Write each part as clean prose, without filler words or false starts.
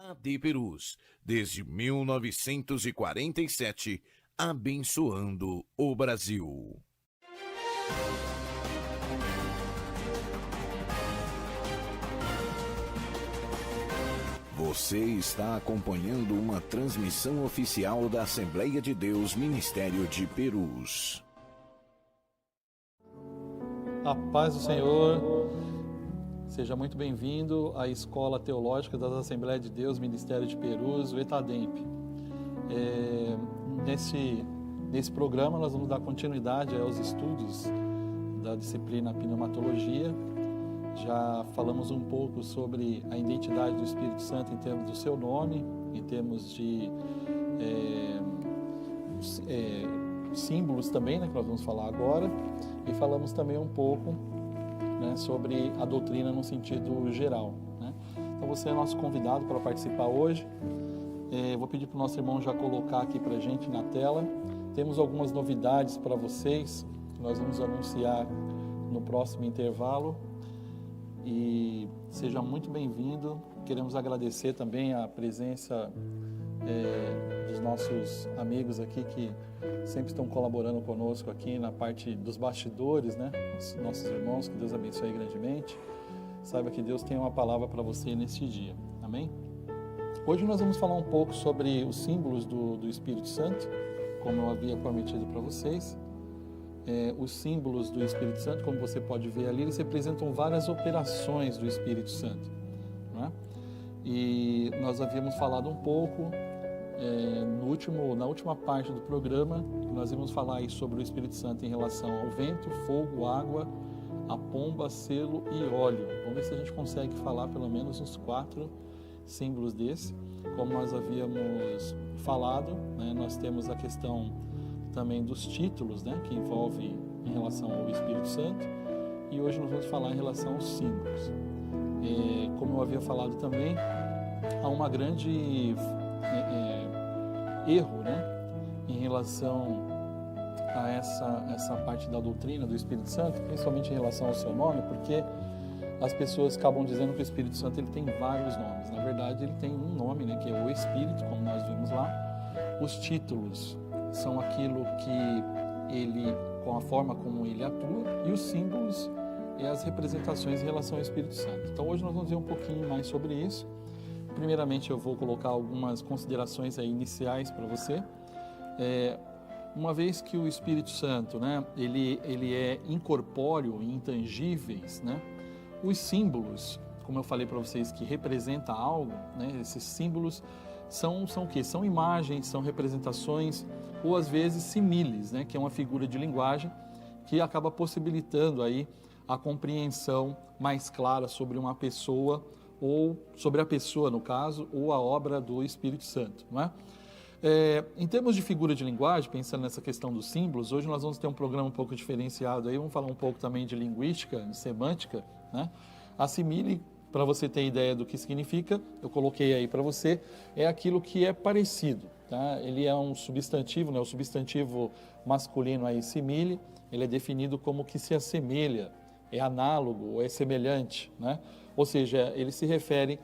AD Perus, desde 1947, abençoando o Brasil. Você está acompanhando uma transmissão oficial da Assembleia de Deus Ministério de Perus. A paz do Senhor, seja muito bem-vindo à Escola Teológica das Assembleias de Deus Ministério de Perus, o ETADEMP. Nesse programa nós vamos dar continuidade aos estudos da disciplina Pneumatologia. Já falamos um pouco sobre a identidade do Espírito Santo em termos do seu nome, em termos de símbolos também, né, que nós vamos falar agora, e falamos também um pouco, né, sobre a doutrina no sentido geral, né? Então você é nosso convidado para participar hoje. Vou pedir para o nosso irmão já colocar aqui para a gente na tela. Temos algumas novidades para vocês, que nós vamos anunciar no próximo intervalo. E seja muito bem-vindo. Queremos agradecer também a presença dos nossos amigos aqui que sempre estão colaborando conosco aqui na parte dos bastidores, né? Os nossos irmãos, que Deus abençoe grandemente. Saiba que Deus tem uma palavra para você neste dia. Amém? Hoje nós vamos falar um pouco sobre os símbolos do Espírito Santo, como eu havia prometido para vocês. Os símbolos do Espírito Santo, como você pode ver ali, eles representam várias operações do Espírito Santo, né? E nós havíamos falado um pouco na última parte do programa, nós íamos falar aí sobre o Espírito Santo em relação ao vento, fogo, água, a pomba, selo e óleo. Vamos ver se a gente consegue falar pelo menos uns 4 símbolos desse. Como nós havíamos falado, né, nós temos a questão também dos títulos, né, que envolve em relação ao Espírito Santo, e hoje nós vamos falar em relação aos símbolos. Como eu havia falado também, há uma grande erro, né, em relação a essa parte da doutrina do Espírito Santo, principalmente em relação ao seu nome, porque as pessoas acabam dizendo que o Espírito Santo ele tem vários nomes. Na verdade, ele tem um nome, né, que é o Espírito, como nós vimos lá. Os títulos são aquilo que ele, com a forma como ele atua, e os símbolos e as representações em relação ao Espírito Santo. Então hoje nós vamos ver um pouquinho mais sobre isso. Primeiramente eu vou colocar algumas considerações aí iniciais para você. Uma vez que o Espírito Santo, né, ele é incorpóreo e intangíveis, né, os símbolos, como eu falei para vocês, que representa algo, né, esses símbolos são o quê? São imagens, são representações, ou às vezes similes, né, que é uma figura de linguagem que acaba possibilitando aí a compreensão mais clara sobre uma pessoa, ou sobre a pessoa no caso, ou a obra do Espírito Santo, não é? Em termos de figura de linguagem, pensando nessa questão dos símbolos, hoje nós vamos ter um programa um pouco diferenciado aí, vamos falar um pouco também de linguística, de semântica, né? A simile, para você ter ideia do que significa, eu coloquei aí para você, é aquilo que é parecido, tá? Ele é um substantivo, né? O substantivo masculino aí, simile, ele é definido como que se assemelha, é análogo ou é semelhante, né? Ou seja, ele se refere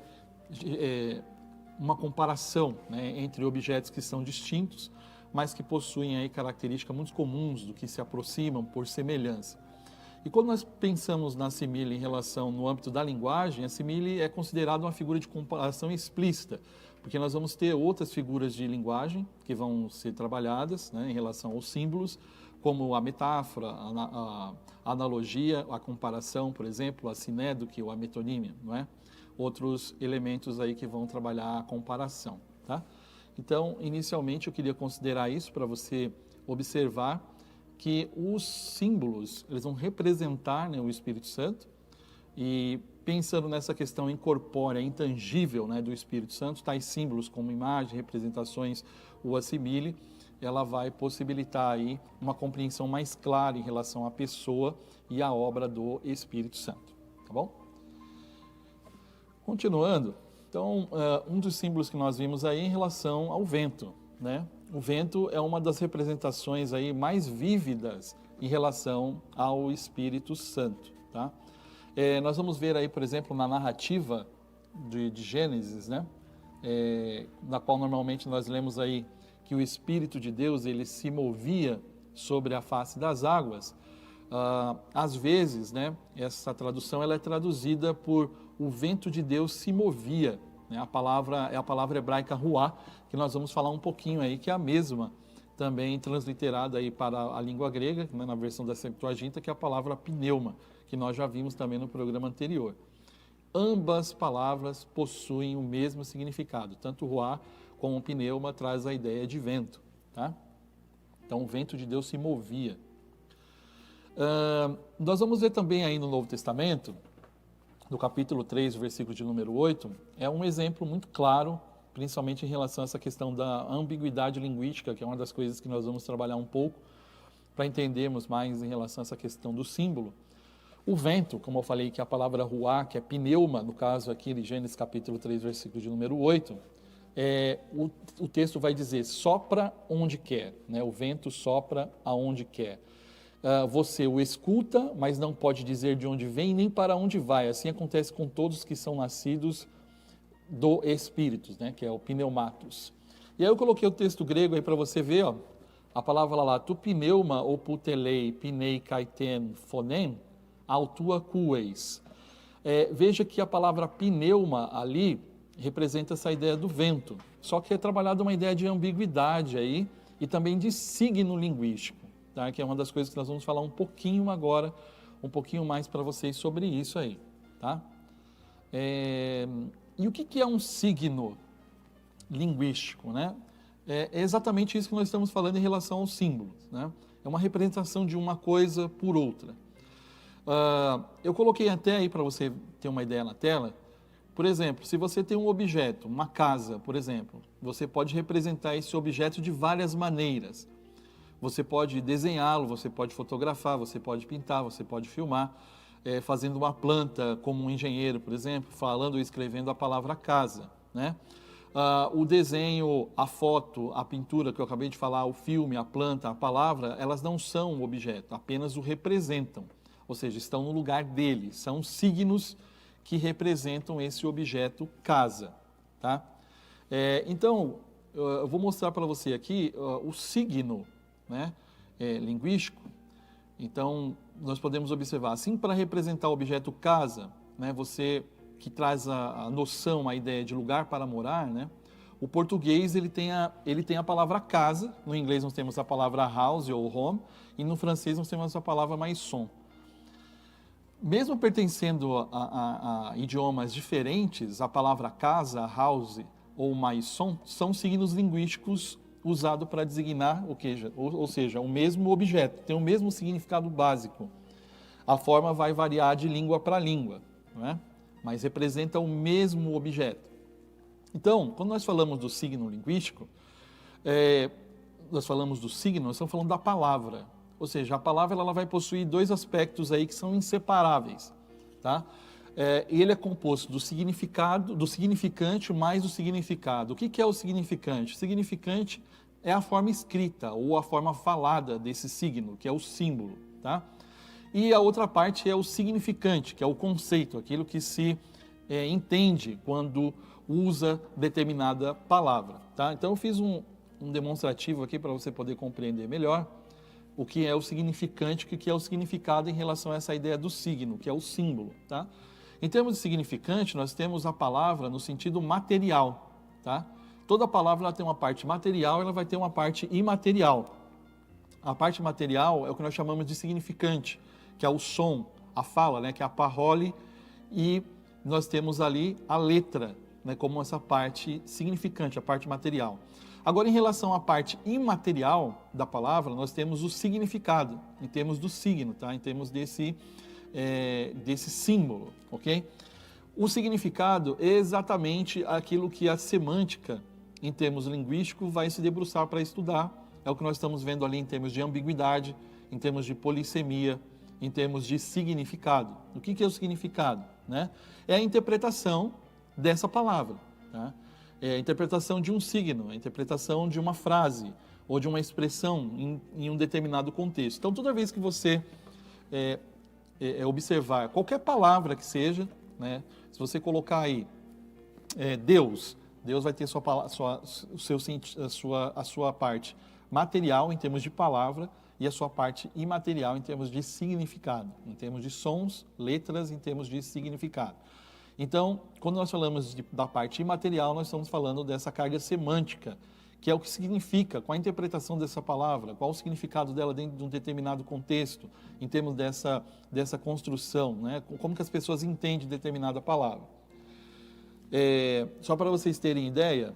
uma comparação, né, entre objetos que são distintos, mas que possuem aí características muito comuns do que se aproximam por semelhança. E quando nós pensamos na simile em relação no âmbito da linguagem, a simile é considerada uma figura de comparação explícita, porque nós vamos ter outras figuras de linguagem que vão ser trabalhadas, né, em relação aos símbolos, como a metáfora, a analogia, a comparação, por exemplo, a sinédoque ou a metonímia, não é? Outros elementos aí que vão trabalhar a comparação, tá? Então, inicialmente eu queria considerar isso para você observar que os símbolos, eles vão representar, né, o Espírito Santo, e pensando nessa questão incorpórea, intangível, né, do Espírito Santo, tais símbolos como imagem, representações ou assimile, ela vai possibilitar aí uma compreensão mais clara em relação à pessoa e à obra do Espírito Santo, tá bom? Continuando, então, um dos símbolos que nós vimos aí em relação ao vento, né? O vento é uma das representações aí mais vívidas em relação ao Espírito Santo, tá? Nós vamos ver aí, por exemplo, na narrativa de Gênesis, né? na qual normalmente nós lemos aí que o Espírito de Deus ele se movia sobre a face das águas, às vezes, né, essa tradução ela é traduzida por o vento de Deus se movia, né? A palavra hebraica ruá, que nós vamos falar um pouquinho aí, que é a mesma também transliterada aí para a língua grega, né, na versão da Septuaginta, que é a palavra pneuma, que nós já vimos também no programa anterior. Ambas palavras possuem o mesmo significado, tanto ruá como pneuma traz a ideia de vento, tá? Então o vento de Deus se movia. Nós vamos ver também aí no Novo Testamento, no capítulo 3, versículo de número 8, é um exemplo muito claro, principalmente em relação a essa questão da ambiguidade linguística, que é uma das coisas que nós vamos trabalhar um pouco, para entendermos mais em relação a essa questão do símbolo. O vento, como eu falei, que é a palavra ruá, que é pneuma, no caso aqui de Gênesis capítulo 3, versículo de número 8, o texto vai dizer, sopra onde quer, né? O vento sopra aonde quer. Você o escuta, mas não pode dizer de onde vem nem para onde vai. Assim acontece com todos que são nascidos do Espírito, né? Que é o pneumatos. E aí eu coloquei o texto grego aí para você ver, ó, a palavra lá, tu pneuma ou putelei, pinei, kaiten, fonem, autua cueis. Veja que a palavra pneuma ali representa essa ideia do vento, só que é trabalhada uma ideia de ambiguidade aí e também de signo linguístico, tá? Que é uma das coisas que nós vamos falar um pouquinho agora, um pouquinho mais para vocês sobre isso aí, tá? E o que é um signo linguístico, né? É exatamente isso que nós estamos falando em relação aos símbolos, né? É uma representação de uma coisa por outra. Eu coloquei até aí para você ter uma ideia na tela. Por exemplo, se você tem um objeto, uma casa, por exemplo, você pode representar esse objeto de várias maneiras. Você pode desenhá-lo, você pode fotografar, você pode pintar, você pode filmar, fazendo uma planta como um engenheiro, por exemplo, falando ou escrevendo a palavra casa, né? O desenho, a foto, a pintura que eu acabei de falar, o filme, a planta, a palavra, elas não são o objeto, apenas o representam. Ou seja, estão no lugar dele, são signos que representam esse objeto casa, tá? Então, eu vou mostrar para você aqui o signo, né, linguístico. Então, nós podemos observar, assim, para representar o objeto casa, né, você que traz a noção, a ideia de lugar para morar, né, o português ele tem a palavra casa, no inglês nós temos a palavra house ou home, e no francês nós temos a palavra maison. Mesmo pertencendo a idiomas diferentes, a palavra casa, house ou maison são signos linguísticos usados para designar, ou seja, o mesmo objeto, tem o mesmo significado básico. A forma vai variar de língua para língua, não é? Mas representa o mesmo objeto. Então, quando nós falamos do signo linguístico, nós estamos falando da palavra. Ou seja, a palavra ela vai possuir dois aspectos aí que são inseparáveis, tá? E ele é composto do significado, do significante mais do significado. O que é o significante? O significante é a forma escrita ou a forma falada desse signo, que é o símbolo, tá? E a outra parte é o significante, que é o conceito, aquilo que se entende quando usa determinada palavra, tá? Então eu fiz um demonstrativo aqui para você poder compreender melhor o que é o significante, o que é o significado em relação a essa ideia do signo, que é o símbolo, tá? Em termos de significante, nós temos a palavra no sentido material, tá? Toda palavra ela tem uma parte material e ela vai ter uma parte imaterial. A parte material é o que nós chamamos de significante, que é o som, a fala, né? Que é a parole, e nós temos ali a letra, né? Como essa parte significante, a parte material. Agora, em relação à parte imaterial da palavra, nós temos o significado, em termos do signo, tá? Em termos desse símbolo, ok? O significado é exatamente aquilo que a semântica, em termos linguísticos, vai se debruçar para estudar. É o que nós estamos vendo ali em termos de ambiguidade, em termos de polissemia, em termos de significado. O que é o significado, né? É a interpretação dessa palavra, tá? É a interpretação de um signo, a interpretação de uma frase ou de uma expressão em um determinado contexto. Então, toda vez que você observar qualquer palavra que seja, né, se você colocar aí Deus, Deus vai ter a sua parte material em termos de palavra e a sua parte imaterial em termos de significado, em termos de sons, letras, em termos de significado. Então, quando nós falamos da parte imaterial, nós estamos falando dessa carga semântica, que é o que significa, qual a interpretação dessa palavra, qual o significado dela dentro de um determinado contexto, em termos dessa construção, né? Como que as pessoas entendem determinada palavra. Só para vocês terem ideia,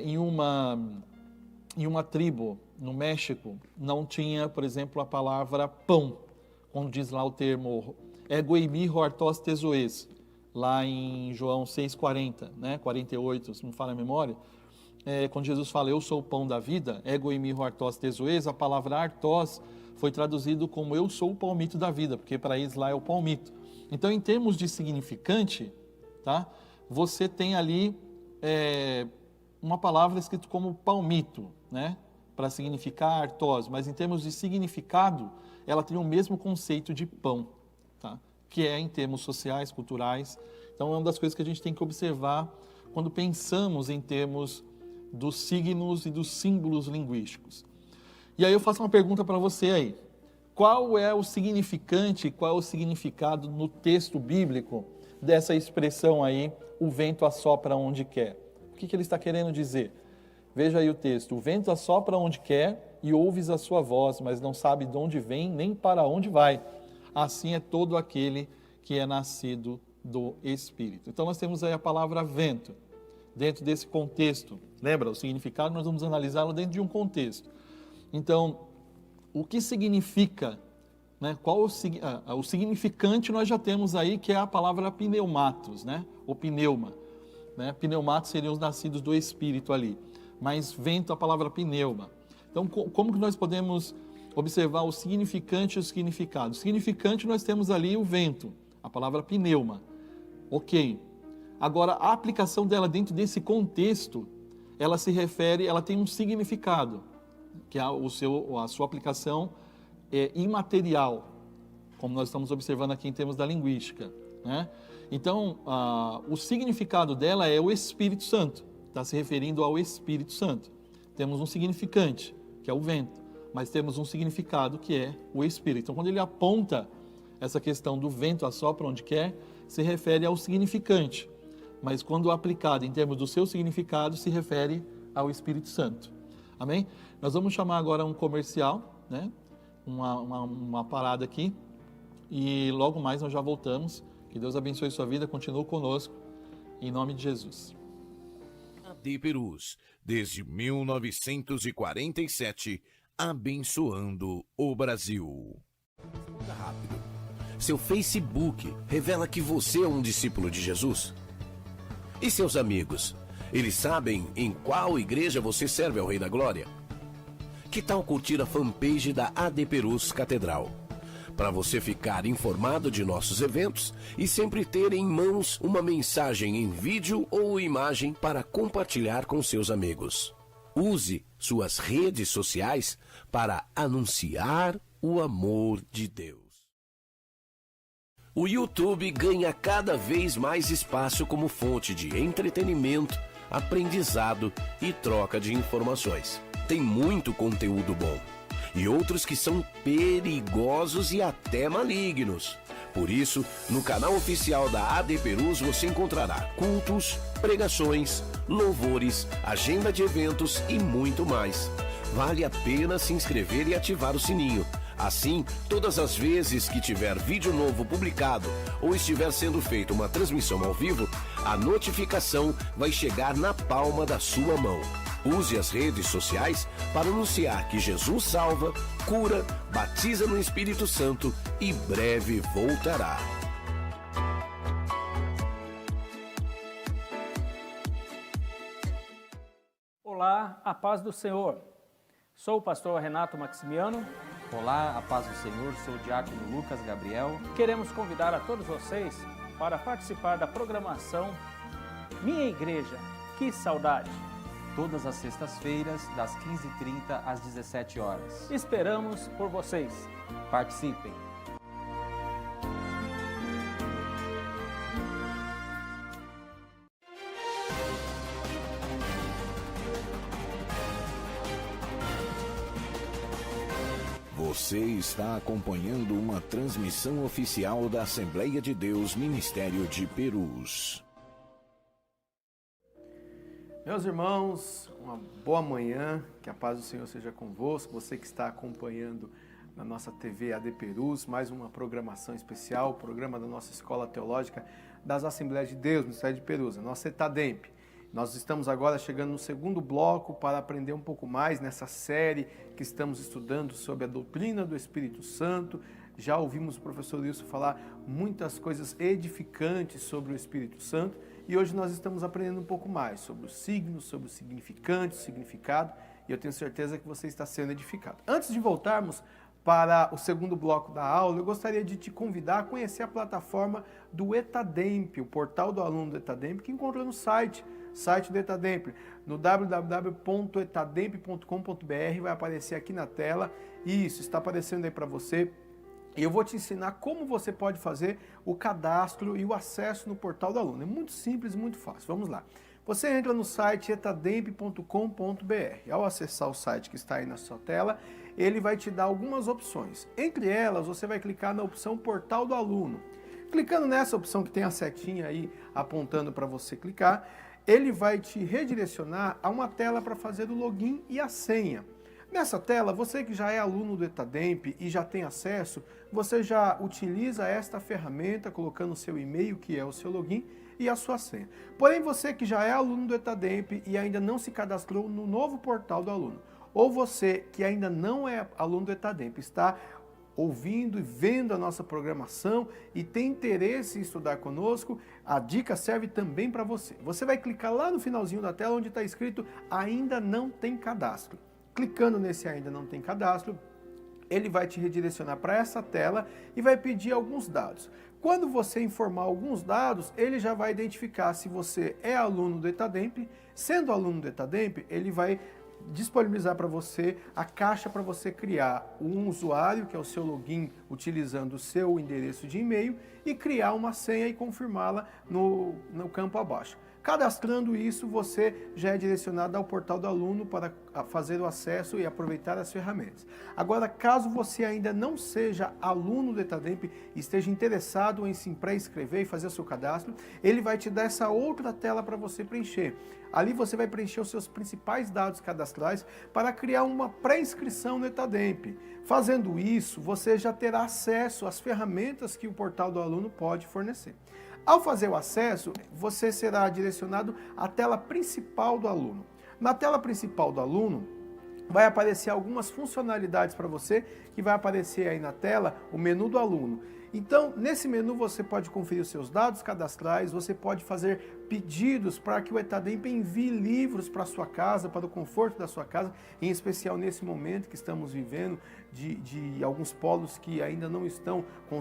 em uma tribo no México, não tinha, por exemplo, a palavra pão, quando diz lá o termo egoimi hortos tesoes, lá em João 6,40, né? 48, se não me falha a memória, quando Jesus fala, eu sou o pão da vida, egoimi hortos tesoes, a palavra artos foi traduzido como eu sou o palmito da vida, porque para eles lá é o palmito. Então, em termos de significante, tá? Você tem ali uma palavra escrita como palmito, né? Para significar artos, mas em termos de significado, ela tem o mesmo conceito de pão, tá? Que é em termos sociais, culturais. Então, é uma das coisas que a gente tem que observar quando pensamos em termos dos signos e dos símbolos linguísticos. E aí eu faço uma pergunta para você aí. Qual é o significante, qual é o significado no texto bíblico dessa expressão aí, o vento assopra onde quer? O que ele está querendo dizer? Veja aí o texto. O vento assopra onde quer e ouves a sua voz, mas não sabe de onde vem nem para onde vai. Assim é todo aquele que é nascido do Espírito. Então nós temos aí a palavra vento, dentro desse contexto. Lembra, o significado nós vamos analisá-lo dentro de um contexto. Então, o que significa, né? Qual o significante nós já temos aí, que é a palavra pneumatos, né? Ou pneuma. Né? Pneumatos seriam os nascidos do Espírito ali. Mas vento, a palavra pneuma. Então, como que nós podemos observar o significante e o significado? O significante nós temos ali o vento, a palavra pneuma. Ok. Agora, a aplicação dela dentro desse contexto, ela tem um significado, que a sua aplicação é imaterial, como nós estamos observando aqui em termos da linguística, né? Então, o significado dela é o Espírito Santo, está se referindo ao Espírito Santo. Temos um significante, que é o vento, mas temos um significado, que é o Espírito. Então, quando ele aponta essa questão do vento assopra onde quer, se refere ao significante, mas quando aplicado em termos do seu significado, se refere ao Espírito Santo. Amém? Nós vamos chamar agora um comercial, né? Uma parada aqui, e logo mais nós já voltamos. Que Deus abençoe sua vida, continue conosco, em nome de Jesus. AD Perus, desde 1947, abençoando o Brasil. Rápido. Seu Facebook revela que você é um discípulo de Jesus? E seus amigos, eles sabem em qual igreja você serve ao Rei da Glória? Que tal curtir a fanpage da AD Perus Catedral? Para você ficar informado de nossos eventos e sempre ter em mãos uma mensagem em vídeo ou imagem para compartilhar com seus amigos. Use suas redes sociais para anunciar o amor de Deus. O YouTube ganha cada vez mais espaço como fonte de entretenimento, aprendizado e troca de informações. Tem muito conteúdo bom. E outros que são perigosos e até malignos. Por isso, no canal oficial da AD Perus você encontrará cultos, pregações, louvores, agenda de eventos e muito mais. Vale a pena se inscrever e ativar o sininho. Assim, todas as vezes que tiver vídeo novo publicado ou estiver sendo feita uma transmissão ao vivo, a notificação vai chegar na palma da sua mão. Use as redes sociais para anunciar que Jesus salva, cura, batiza no Espírito Santo e breve voltará. Olá, a paz do Senhor. Sou o pastor Renato Maximiano. Olá, a paz do Senhor, sou o diácono Lucas Gabriel. Queremos convidar a todos vocês para participar da programação Minha Igreja, que saudade! Todas as sextas-feiras, das 15h30 às 17 horas. Esperamos por vocês. Participem! Você está acompanhando uma transmissão oficial da Assembleia de Deus Ministério de Perus. Meus irmãos, uma boa manhã, que a paz do Senhor seja convosco. Você que está acompanhando na nossa TV AD Perus, mais uma programação especial, o programa da nossa Escola Teológica das Assembleias de Deus, Ministério de Perus, a nossa ETADEMP. Nós estamos agora chegando no segundo bloco para aprender um pouco mais nessa série que estamos estudando sobre a doutrina do Espírito Santo. Já ouvimos o professor Wilson falar muitas coisas edificantes sobre o Espírito Santo e hoje nós estamos aprendendo um pouco mais sobre os signos, sobre o significante, o significado, e eu tenho certeza que você está sendo edificado. Antes de voltarmos para o segundo bloco da aula, eu gostaria de te convidar a conhecer a plataforma do ETADEMP, o portal do aluno do ETADEMP, que encontra no site do ETADEMP, no www.etademp.com.br, vai aparecer aqui na tela. Isso, está aparecendo aí para você. E eu vou te ensinar como você pode fazer o cadastro e o acesso no portal do aluno. É muito simples, muito fácil. Vamos lá. Você entra no site etademp.com.br. Ao acessar o site que está aí na sua tela, ele vai te dar algumas opções. Entre elas, você vai clicar na opção Portal do Aluno. Clicando nessa opção que tem a setinha aí apontando para você clicar, ele vai te redirecionar a uma tela para fazer o login e a senha. Nessa tela, você que já é aluno do ETADEMP e já tem acesso, você já utiliza esta ferramenta colocando o seu e-mail, que é o seu login, e a sua senha. Porém, você que já é aluno do ETADEMP e ainda não se cadastrou no novo portal do aluno, ou você que ainda não é aluno do ETADEMP, está ouvindo e vendo a nossa programação e tem interesse em estudar conosco, a dica serve também para você. Você vai clicar lá no finalzinho da tela onde está escrito Ainda não tem cadastro. Clicando nesse Ainda não tem cadastro, ele vai te redirecionar para essa tela e vai pedir alguns dados. Quando você informar alguns dados, ele já vai identificar se você é aluno do ETADEMP. Sendo aluno do ETADEMP, ele vai disponibilizar para você a caixa para você criar um usuário, que é o seu login, utilizando o seu endereço de e-mail, e criar uma senha e confirmá-la no campo abaixo. Cadastrando isso, você já é direcionado ao portal do aluno para fazer o acesso e aproveitar as ferramentas. Agora, caso você ainda não seja aluno do ETADEMP e esteja interessado em se pré-inscrever e fazer o seu cadastro, ele vai te dar essa outra tela para você preencher. Ali você vai preencher os seus principais dados cadastrais para criar uma pré-inscrição no ETADEMP. Fazendo isso, você já terá acesso às ferramentas que o portal do aluno pode fornecer. Ao fazer o acesso, você será direcionado à tela principal do aluno. Na tela principal do aluno, vai aparecer algumas funcionalidades para você, que vai aparecer aí na tela o menu do aluno. Então, nesse menu você pode conferir os seus dados cadastrais, você pode fazer pedidos para que o ETADEMP envie livros para a sua casa, para o conforto da sua casa, em especial nesse momento que estamos vivendo de alguns polos que ainda não estão com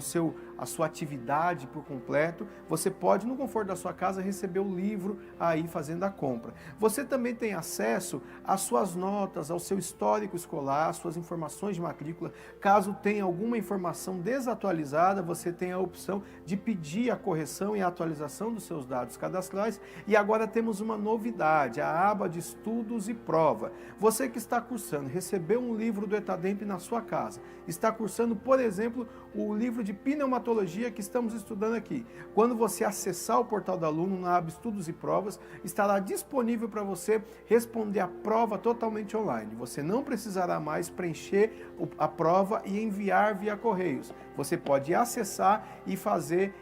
a sua atividade por completo. Você pode, no conforto da sua casa, receber o livro aí fazendo a compra. Você também tem acesso às suas notas, ao seu histórico escolar, às suas informações de matrícula. Caso tenha alguma informação desatualizada, você tem a opção de pedir a correção e a atualização dos seus dados cadastrais. E agora temos uma novidade, a aba de estudos e prova. Você que está cursando, recebeu um livro do ETADEMP na sua casa, está cursando, por exemplo, o livro de pneumatologia que estamos estudando aqui. Quando você acessar o portal do aluno na aba Estudos e Provas, estará disponível para você responder a prova totalmente online. Você não precisará mais preencher a prova e enviar via correios. Você pode acessar e fazer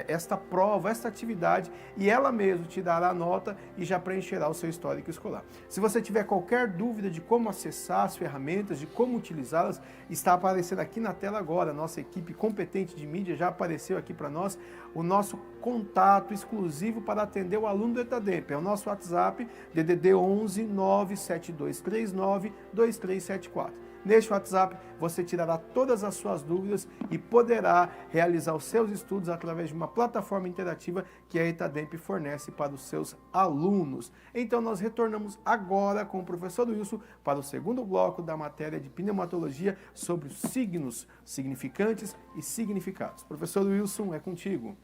esta prova, esta atividade, e ela mesma te dará a nota e já preencherá o seu histórico escolar. Se você tiver qualquer dúvida de como acessar as ferramentas, de como utilizá-las, está aparecendo aqui na tela agora. A nossa equipe competente de mídia já apareceu aqui para nós o nosso contato exclusivo para atender o aluno do ETADEMP. É o nosso WhatsApp, DDD 11 97239 2374. Neste WhatsApp, você tirará todas as suas dúvidas e poderá realizar os seus estudos através de uma plataforma interativa que a ETADEMP fornece para os seus alunos. Então, nós retornamos agora com o professor Wilson para o segundo bloco da matéria de pneumatologia sobre os signos, significantes e significados. Professor Wilson, é contigo.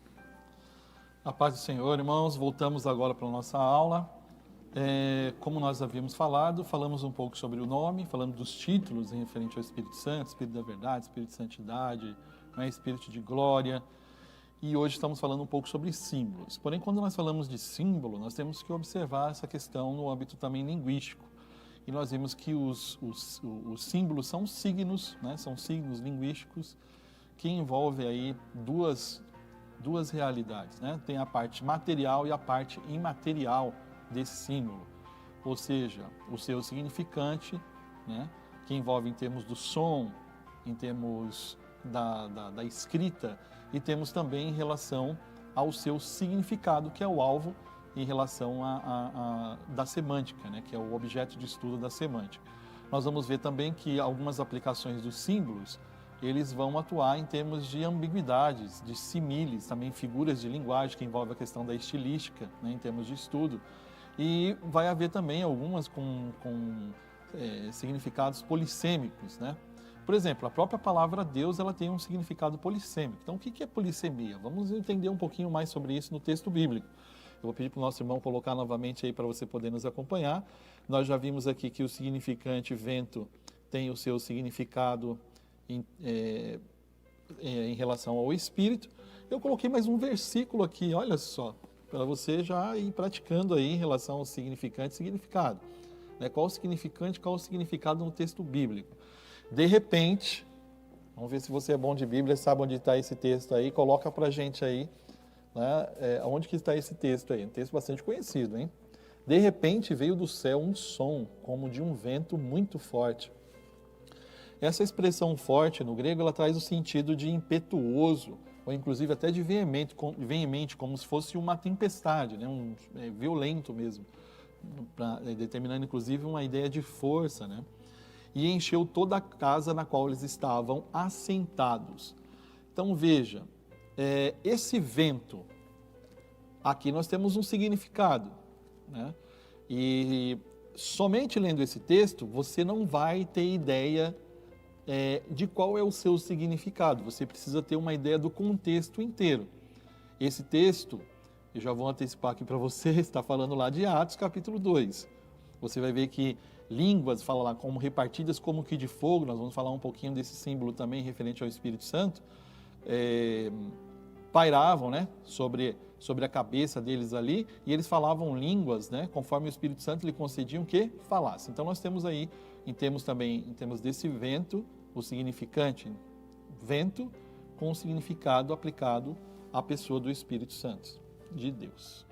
A paz do Senhor, irmãos. Voltamos agora para a nossa aula. Como nós havíamos falado, falamos um pouco sobre o nome, falamos dos títulos em referente ao Espírito Santo, Espírito da Verdade, Espírito de Santidade, né, Espírito de Glória. E hoje estamos falando um pouco sobre símbolos. Porém, quando nós falamos de símbolo, nós temos que observar essa questão no âmbito também linguístico. E nós vimos que os símbolos são signos, né? São signos linguísticos que envolvem aí duas realidades, né? Tem a parte material e a parte imaterial desse símbolo. Ou seja, o seu significante, né? Que envolve em termos do som, em termos da escrita, e temos também em relação ao seu significado, que é o alvo em relação da semântica, né, que é o objeto de estudo da semântica. Nós vamos ver também que algumas aplicações dos símbolos, eles vão atuar em termos de ambiguidades, de similes, também figuras de linguagem, que envolve a questão da estilística, né, em termos de estudo. E vai haver também algumas com significados polissêmicos, né? Por exemplo, a própria palavra Deus, ela tem um significado polissêmico. Então, o que é polissemia? Vamos entender um pouquinho mais sobre isso no texto bíblico. Eu vou pedir para o nosso irmão colocar novamente aí para você poder nos acompanhar. Nós já vimos aqui que o significante vento tem o seu significado em relação ao Espírito. Eu coloquei mais um versículo aqui, olha só, para você já ir praticando aí em relação ao significante e significado. Né? Qual o significante, qual o significado no texto bíblico. De repente, vamos ver se você é bom de Bíblia, sabe onde está esse texto aí, coloca para a gente aí, né? Onde que está esse texto aí? Um texto bastante conhecido, hein? De repente veio do céu um som, como de um vento muito forte. Essa expressão forte, no grego, ela traz o sentido de impetuoso, ou inclusive até de veemente, como se fosse uma tempestade, né? Violento mesmo, determinando inclusive uma ideia de força, né? E encheu toda a casa na qual eles estavam assentados. Então veja, esse vento, aqui nós temos um significado, né? E somente lendo esse texto, você não vai ter ideia de qual é o seu significado, você precisa ter uma ideia do contexto inteiro. Esse texto, eu já vou antecipar aqui para você, está falando lá de Atos capítulo 2. Você vai ver que línguas, fala lá, como repartidas como que de fogo, nós vamos falar um pouquinho desse símbolo também referente ao Espírito Santo, pairavam, né, sobre a cabeça deles ali, e eles falavam línguas, né, conforme o Espírito Santo lhe concediam que falasse. Então nós temos aí, em termos desse vento, o significante vento com o significado aplicado à pessoa do Espírito Santo, de Deus.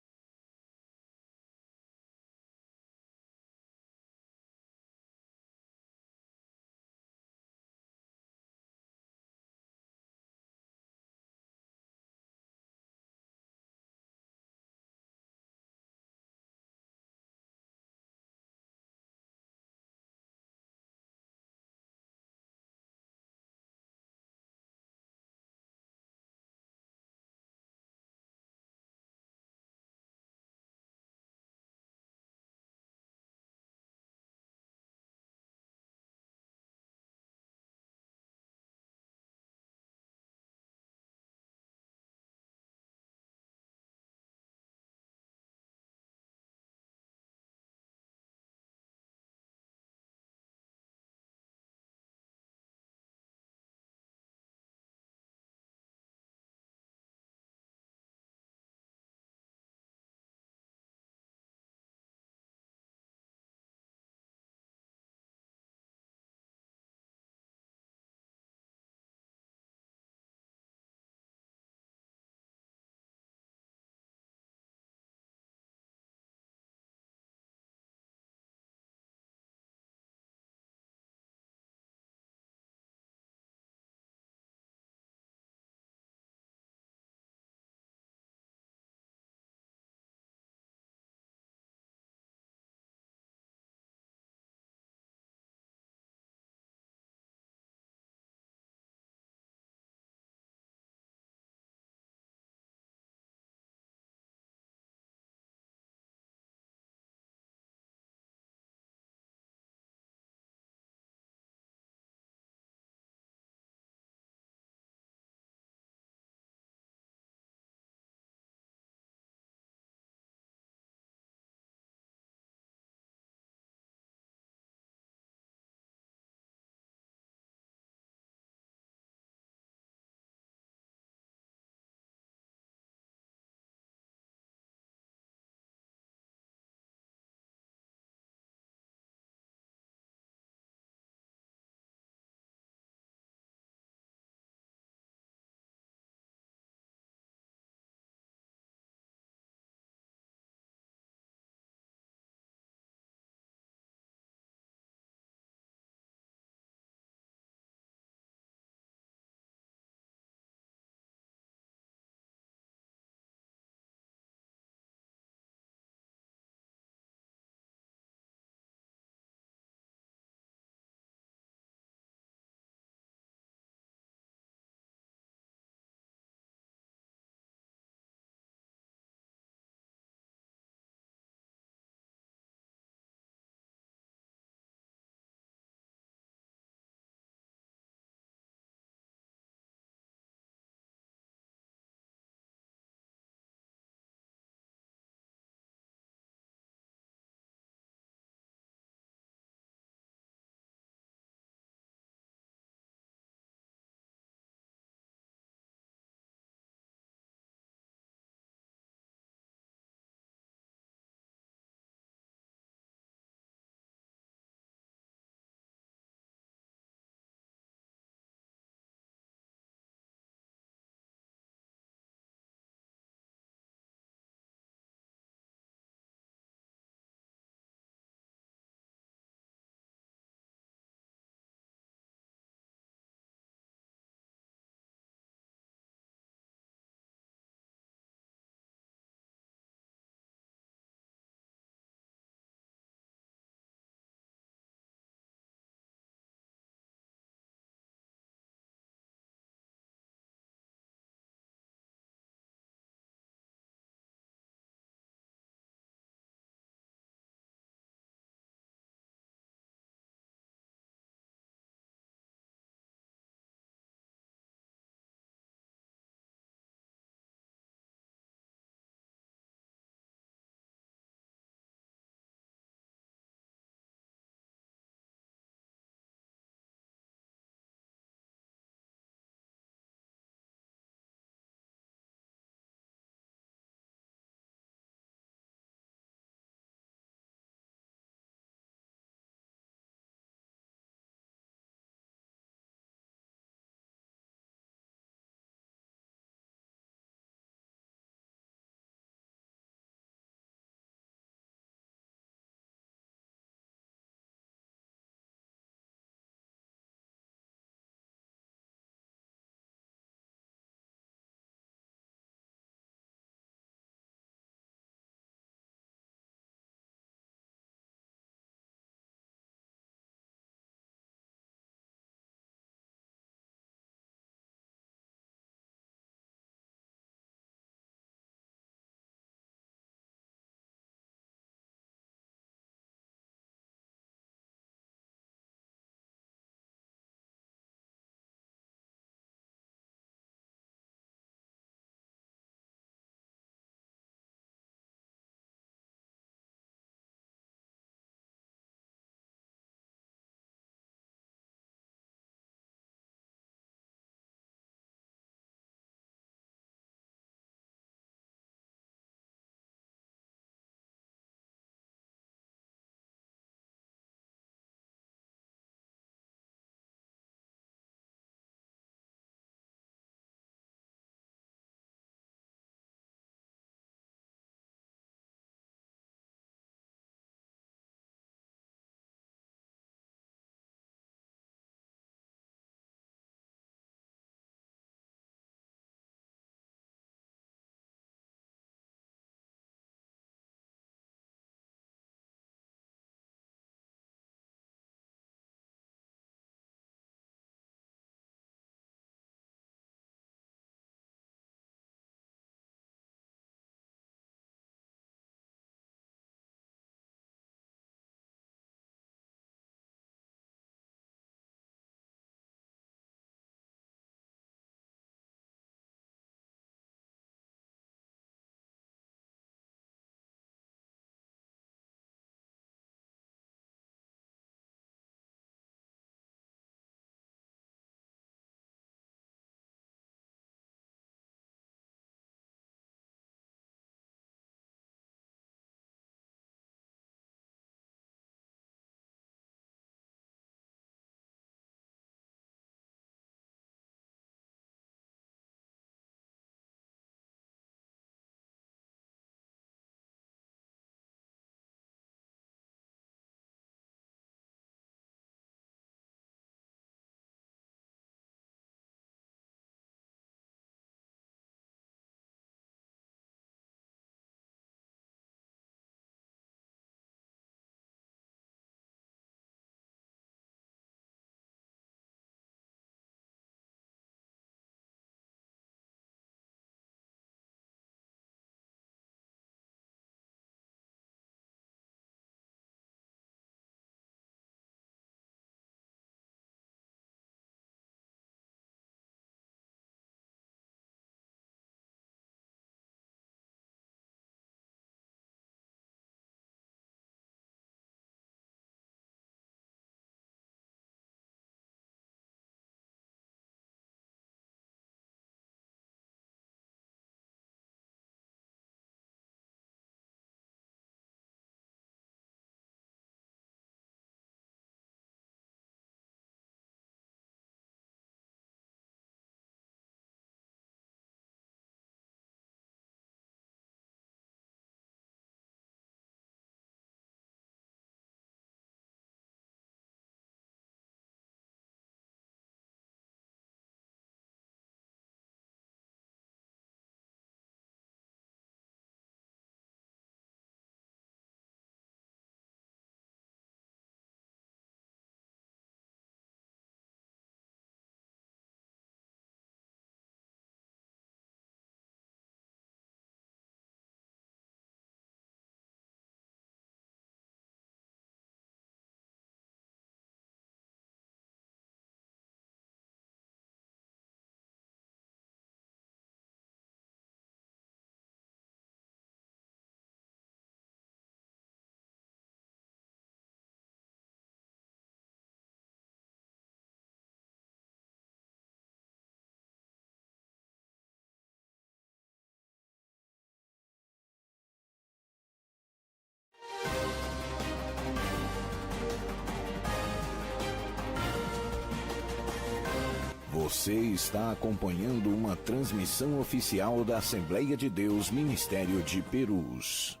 Você está acompanhando uma transmissão oficial da Assembleia de Deus Ministério de Perus.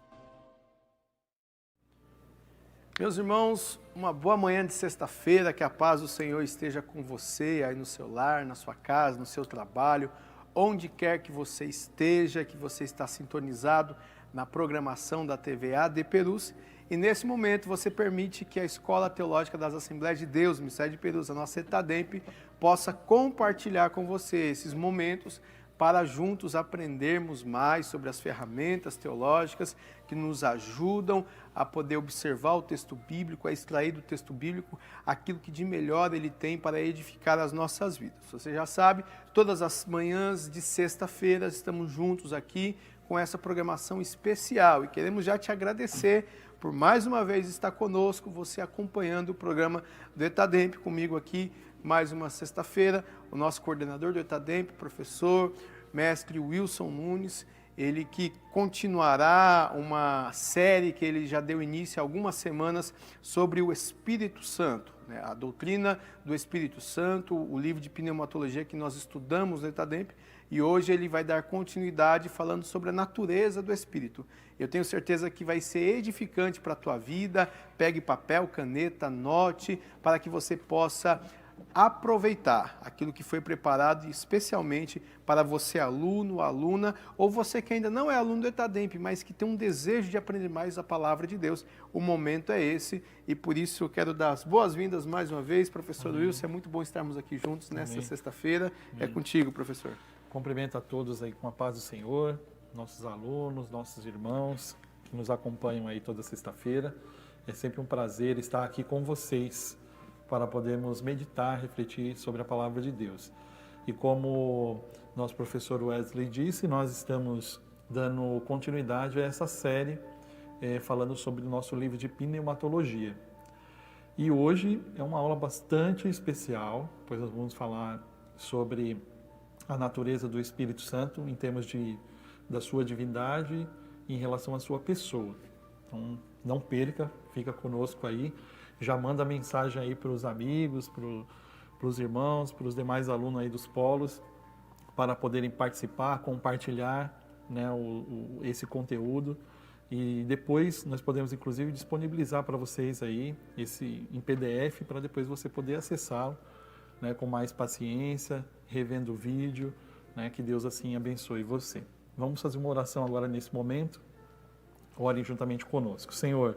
Meus irmãos, uma boa manhã de sexta-feira, que a paz do Senhor esteja com você aí no seu lar, na sua casa, no seu trabalho, onde quer que você esteja, que você está sintonizado na programação da TV AD Perus. E nesse momento você permite que a Escola Teológica das Assembleias de Deus, Ministério de Perus, a nossa ETADEMP, possa compartilhar com você esses momentos para juntos aprendermos mais sobre as ferramentas teológicas que nos ajudam a poder observar o texto bíblico, a extrair do texto bíblico aquilo que de melhor ele tem para edificar as nossas vidas. Você já sabe, todas as manhãs de sexta-feira estamos juntos aqui com essa programação especial e queremos já te agradecer por mais uma vez estar conosco, você acompanhando o programa do ETADEMP comigo aqui, mais uma sexta-feira, o nosso coordenador do ETADEMP, professor, mestre Wilson Nunes, ele que continuará uma série que ele já deu início há algumas semanas sobre o Espírito Santo, né? A doutrina do Espírito Santo, o livro de pneumatologia que nós estudamos no ETADEMP, e hoje ele vai dar continuidade falando sobre a natureza do Espírito. Eu tenho certeza que vai ser edificante para a tua vida. Pegue papel, caneta, anote, para que você possa aproveitar aquilo que foi preparado especialmente para você, aluno, aluna, ou você que ainda não é aluno do ETADEMP, mas que tem um desejo de aprender mais a palavra de Deus. O momento é esse e por isso eu quero dar as boas-vindas mais uma vez, professor Wilson. É muito bom estarmos aqui juntos nesta sexta-feira. É contigo, professor. Cumprimento a todos aí com a paz do Senhor, nossos alunos, nossos irmãos que nos acompanham aí toda sexta-feira. É sempre um prazer estar aqui com vocês para podermos meditar, refletir sobre a palavra de Deus. E como nosso professor Wesley disse, nós estamos dando continuidade a essa série falando sobre o nosso livro de pneumatologia. E hoje é uma aula bastante especial, pois nós vamos falar sobre a natureza do Espírito Santo em termos da sua divindade em relação à sua pessoa. Então, não perca, fica conosco aí, já manda mensagem aí para os amigos, para os irmãos, para os demais alunos aí dos polos, para poderem participar, compartilhar, né, esse conteúdo. E depois nós podemos inclusive disponibilizar para vocês aí em PDF, para depois você poder acessá-lo, né, com mais paciência, revendo o vídeo, né, que Deus assim abençoe você. Vamos fazer uma oração agora nesse momento. Orem juntamente conosco. Senhor,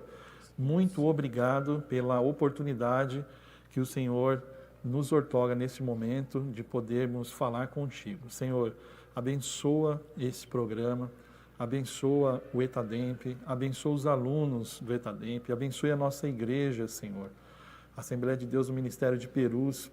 muito obrigado pela oportunidade que o Senhor nos outorga nesse momento de podermos falar contigo. Senhor, abençoa esse programa, abençoa o ETADEMP, abençoa os alunos do ETADEMP, abençoe a nossa igreja, Senhor. Assembleia de Deus do Ministério de Perus.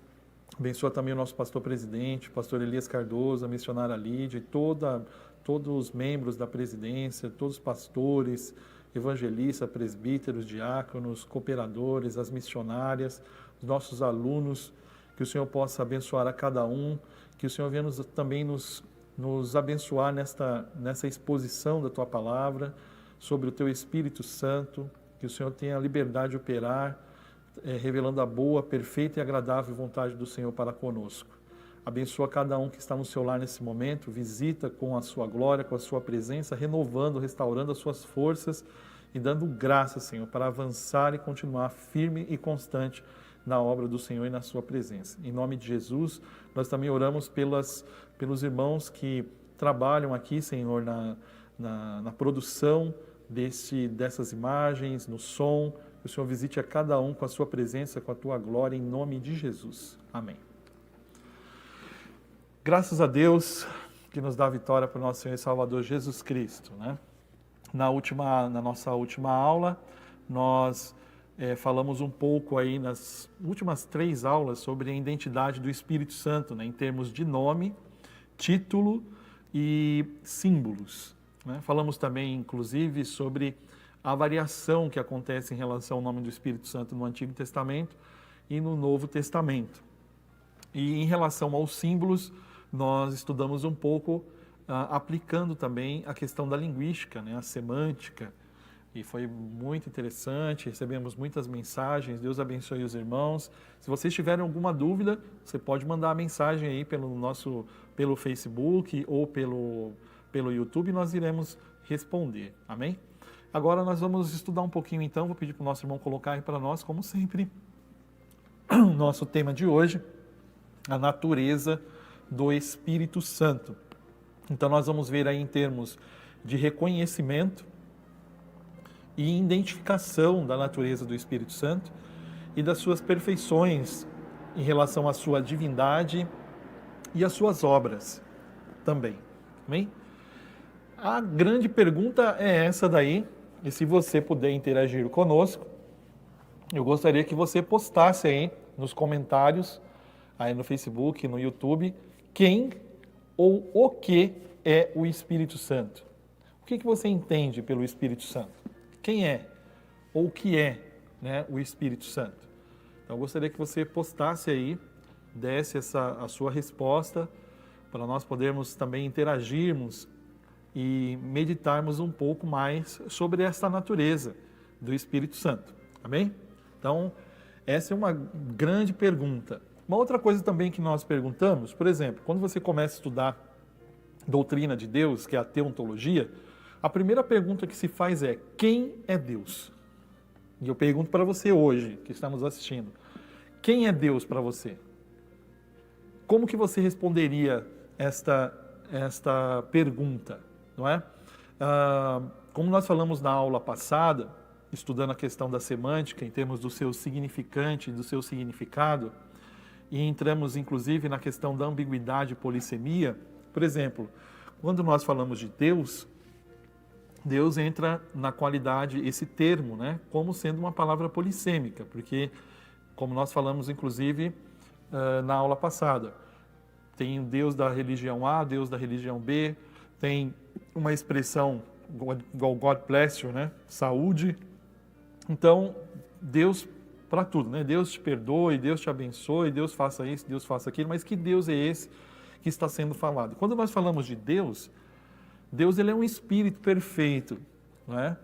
Abençoa também o nosso pastor-presidente, pastor Elias Cardoso, a missionária Lídia, e todos os membros da presidência, todos os pastores, evangelistas, presbíteros, diáconos, cooperadores, as missionárias, os nossos alunos, que o Senhor possa abençoar a cada um, que o Senhor venha também nos abençoar nessa exposição da Tua Palavra, sobre o Teu Espírito Santo, que o Senhor tenha a liberdade de operar, revelando a boa, perfeita e agradável vontade do Senhor para conosco. Abençoa cada um que está no seu lar nesse momento, visita com a sua glória, com a sua presença, renovando, restaurando as suas forças e dando graça, Senhor, para avançar e continuar firme e constante na obra do Senhor e na sua presença. Em nome de Jesus, nós também oramos pelos irmãos que trabalham aqui, Senhor, na produção dessas imagens, no som. Que o Senhor visite a cada um com a sua presença, com a tua glória, em nome de Jesus. Amém. Graças a Deus que nos dá a vitória para o nosso Senhor e Salvador Jesus Cristo, né? Na nossa última aula, nós falamos um pouco aí nas últimas 3 aulas sobre a identidade do Espírito Santo, né? Em termos de nome, título e símbolos, né? Falamos também, inclusive, sobre a variação que acontece em relação ao nome do Espírito Santo no Antigo Testamento e no Novo Testamento. E em relação aos símbolos, nós estudamos um pouco, aplicando também a questão da linguística, né, a semântica, E foi muito interessante, recebemos muitas mensagens, Deus abençoe os irmãos. Se vocês tiverem alguma dúvida, você pode mandar a mensagem aí pelo Facebook ou pelo YouTube e nós iremos responder, amém? Agora nós vamos estudar um pouquinho então, vou pedir para o nosso irmão colocar aí para nós, como sempre, o nosso tema de hoje, a natureza do Espírito Santo. Então nós vamos ver aí em termos de reconhecimento e identificação da natureza do Espírito Santo e das suas perfeições em relação à sua divindade e às suas obras também. Amém? A grande pergunta é essa daí, e se você puder interagir conosco, eu gostaria que você postasse aí nos comentários, aí no Facebook, no YouTube, quem ou o que é o Espírito Santo. O que você entende pelo Espírito Santo? Quem é ou o que é, né, o Espírito Santo? Então, eu gostaria que você postasse aí, desse a sua resposta, para nós podermos também interagirmos e meditarmos um pouco mais sobre essa natureza do Espírito Santo. Amém? Então, essa é uma grande pergunta. Uma outra coisa também que nós perguntamos, por exemplo, quando você começa a estudar doutrina de Deus, que é a teontologia, a primeira pergunta que se faz é: quem é Deus? E eu pergunto para você hoje, que está nos assistindo, quem é Deus para você? Como que você responderia esta pergunta? Não é? Como nós falamos na aula passada, estudando a questão da semântica, em termos do seu significante e do seu significado, e entramos inclusive na questão da ambiguidade e polissemia, por exemplo, quando nós falamos de Deus, Deus entra na qualidade, esse termo, né, como sendo uma palavra polissêmica, porque, como nós falamos inclusive na aula passada, tem o Deus da religião A, Deus da religião B, tem uma expressão, God bless you, né, saúde. Então, Deus para tudo, né? Deus te perdoe, Deus te abençoe, Deus faça isso, Deus faça aquilo, mas que Deus é esse que está sendo falado? Quando nós falamos de Deus, Deus ele é um espírito perfeito, não é?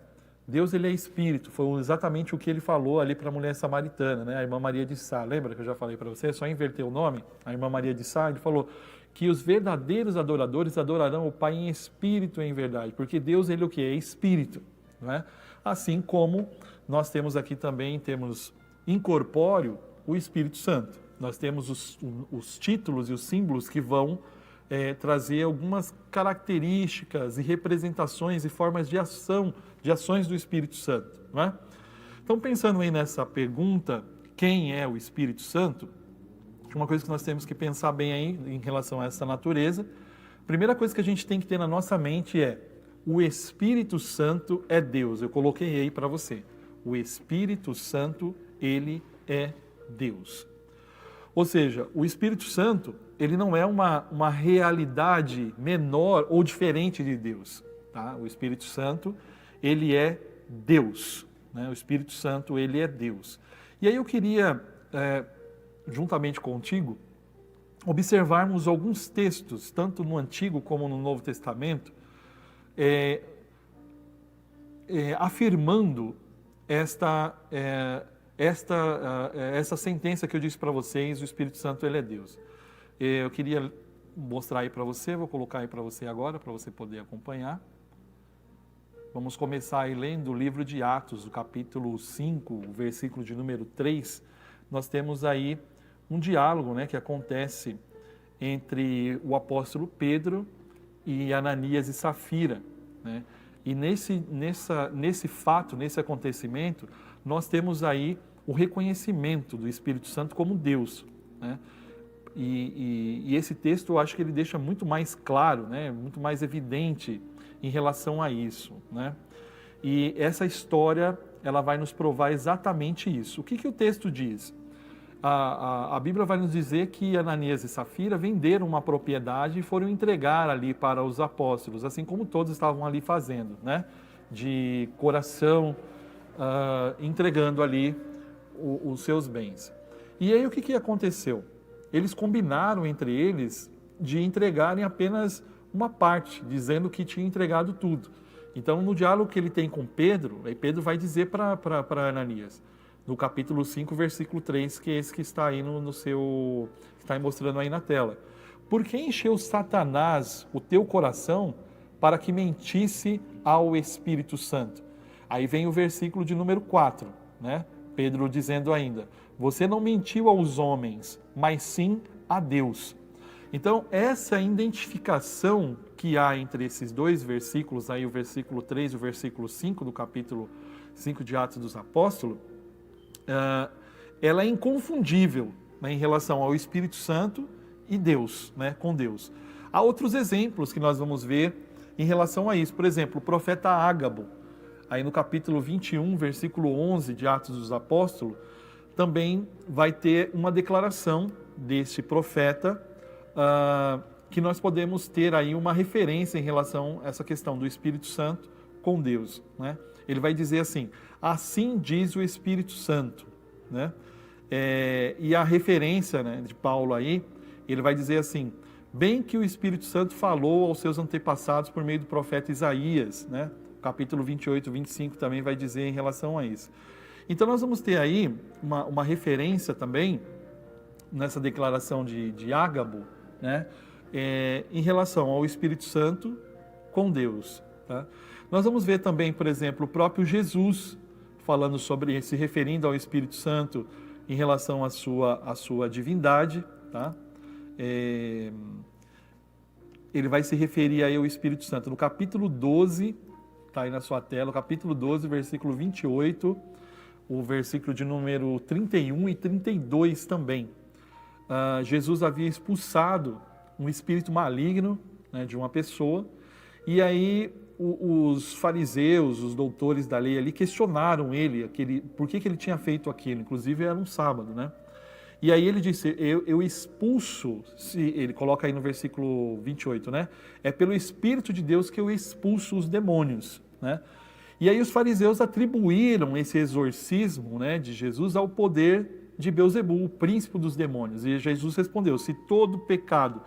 Deus ele é espírito, foi exatamente o que ele falou ali para a mulher samaritana, né? A irmã Maria de Sá, lembra que eu já falei para você? É só inverter o nome, a irmã Maria de Sá, ele falou que os verdadeiros adoradores adorarão o Pai em espírito e em verdade, porque Deus ele é o que? É espírito, não é? Assim como nós temos aqui também, em termos incorpóreo, o Espírito Santo. Nós temos os títulos e os símbolos que vão trazer algumas características e representações e formas de ações do Espírito Santo. Não é? Então, pensando aí nessa pergunta, quem é o Espírito Santo? Uma coisa que nós temos que pensar bem aí em relação a essa natureza. A primeira coisa que a gente tem que ter na nossa mente é: o Espírito Santo é Deus. Eu coloquei aí para você. O Espírito Santo, ele é Deus. Ou seja, o Espírito Santo, ele não é uma realidade menor ou diferente de Deus. Tá? O Espírito Santo, ele é Deus. Né? O Espírito Santo, ele é Deus. E aí eu queria, juntamente contigo, observarmos alguns textos, tanto no Antigo como no Novo Testamento, afirmando essa sentença que eu disse para vocês: o Espírito Santo ele é Deus. Eu queria mostrar aí para você, vou colocar aí para você agora, para você poder acompanhar. Vamos começar aí lendo o livro de Atos, o capítulo 5, o versículo de número 3. Nós temos aí um diálogo, né, que acontece entre o apóstolo Pedro e Ananias e Safira, né? E nesse fato, nesse acontecimento, nós temos aí o reconhecimento do Espírito Santo como Deus, né? E esse texto, eu acho que ele deixa muito mais claro, né? Muito mais evidente em relação a isso, né? E essa história, ela vai nos provar exatamente isso. O que o texto diz? A Bíblia vai nos dizer que Ananias e Safira venderam uma propriedade e foram entregar ali para os apóstolos, assim como todos estavam ali fazendo, né? De coração, entregando ali os seus bens. E aí o que aconteceu? Eles combinaram entre eles de entregarem apenas uma parte, dizendo que tinha entregado tudo. Então, no diálogo que ele tem com Pedro, aí Pedro vai dizer para Ananias, no capítulo 5, versículo 3, que é esse que está aí no seu, que está aí mostrando aí na tela. Por que encheu Satanás o teu coração para que mentisse ao Espírito Santo? Aí vem o versículo de número 4, né? Pedro dizendo ainda, você não mentiu aos homens, mas sim a Deus. Então, essa identificação que há entre esses dois versículos, aí o versículo 3 e o versículo 5 do capítulo 5 de Atos dos Apóstolos, ela é inconfundível, né, em relação ao Espírito Santo e Deus, né, com Deus. Há outros exemplos que nós vamos ver em relação a isso. Por exemplo, o profeta Ágabo, aí no capítulo 21, versículo 11 de Atos dos Apóstolos, também vai ter uma declaração deste profeta, que nós podemos ter aí uma referência em relação a essa questão do Espírito Santo com Deus, né? Ele vai dizer assim, assim diz o Espírito Santo, né? E a referência, né, de Paulo aí, ele vai dizer assim, bem que o Espírito Santo falou aos seus antepassados por meio do profeta Isaías, né? Capítulo 28, 25 também vai dizer em relação a isso. Então nós vamos ter aí uma referência também, nessa declaração de Ágabo, né? Em relação ao Espírito Santo com Deus. Tá? Nós vamos ver também, por exemplo, o próprio Jesus falando sobre, se referindo ao Espírito Santo em relação à sua divindade. Tá? Ele vai se referir aí ao Espírito Santo no capítulo 12, está aí na sua tela, o capítulo 12, versículo 28, o versículo de número 31 e 32 também. Jesus havia expulsado um espírito maligno, né, de uma pessoa, e aí os fariseus, os doutores da lei ali, questionaram ele, por que ele tinha feito aquilo, inclusive era um sábado, né? E aí ele disse, eu expulso, ele coloca aí no versículo 28, né? É pelo Espírito de Deus que eu expulso os demônios, né? E aí os fariseus atribuíram esse exorcismo, né, de Jesus ao poder de Beelzebul, o príncipe dos demônios. E Jesus respondeu, se todo pecado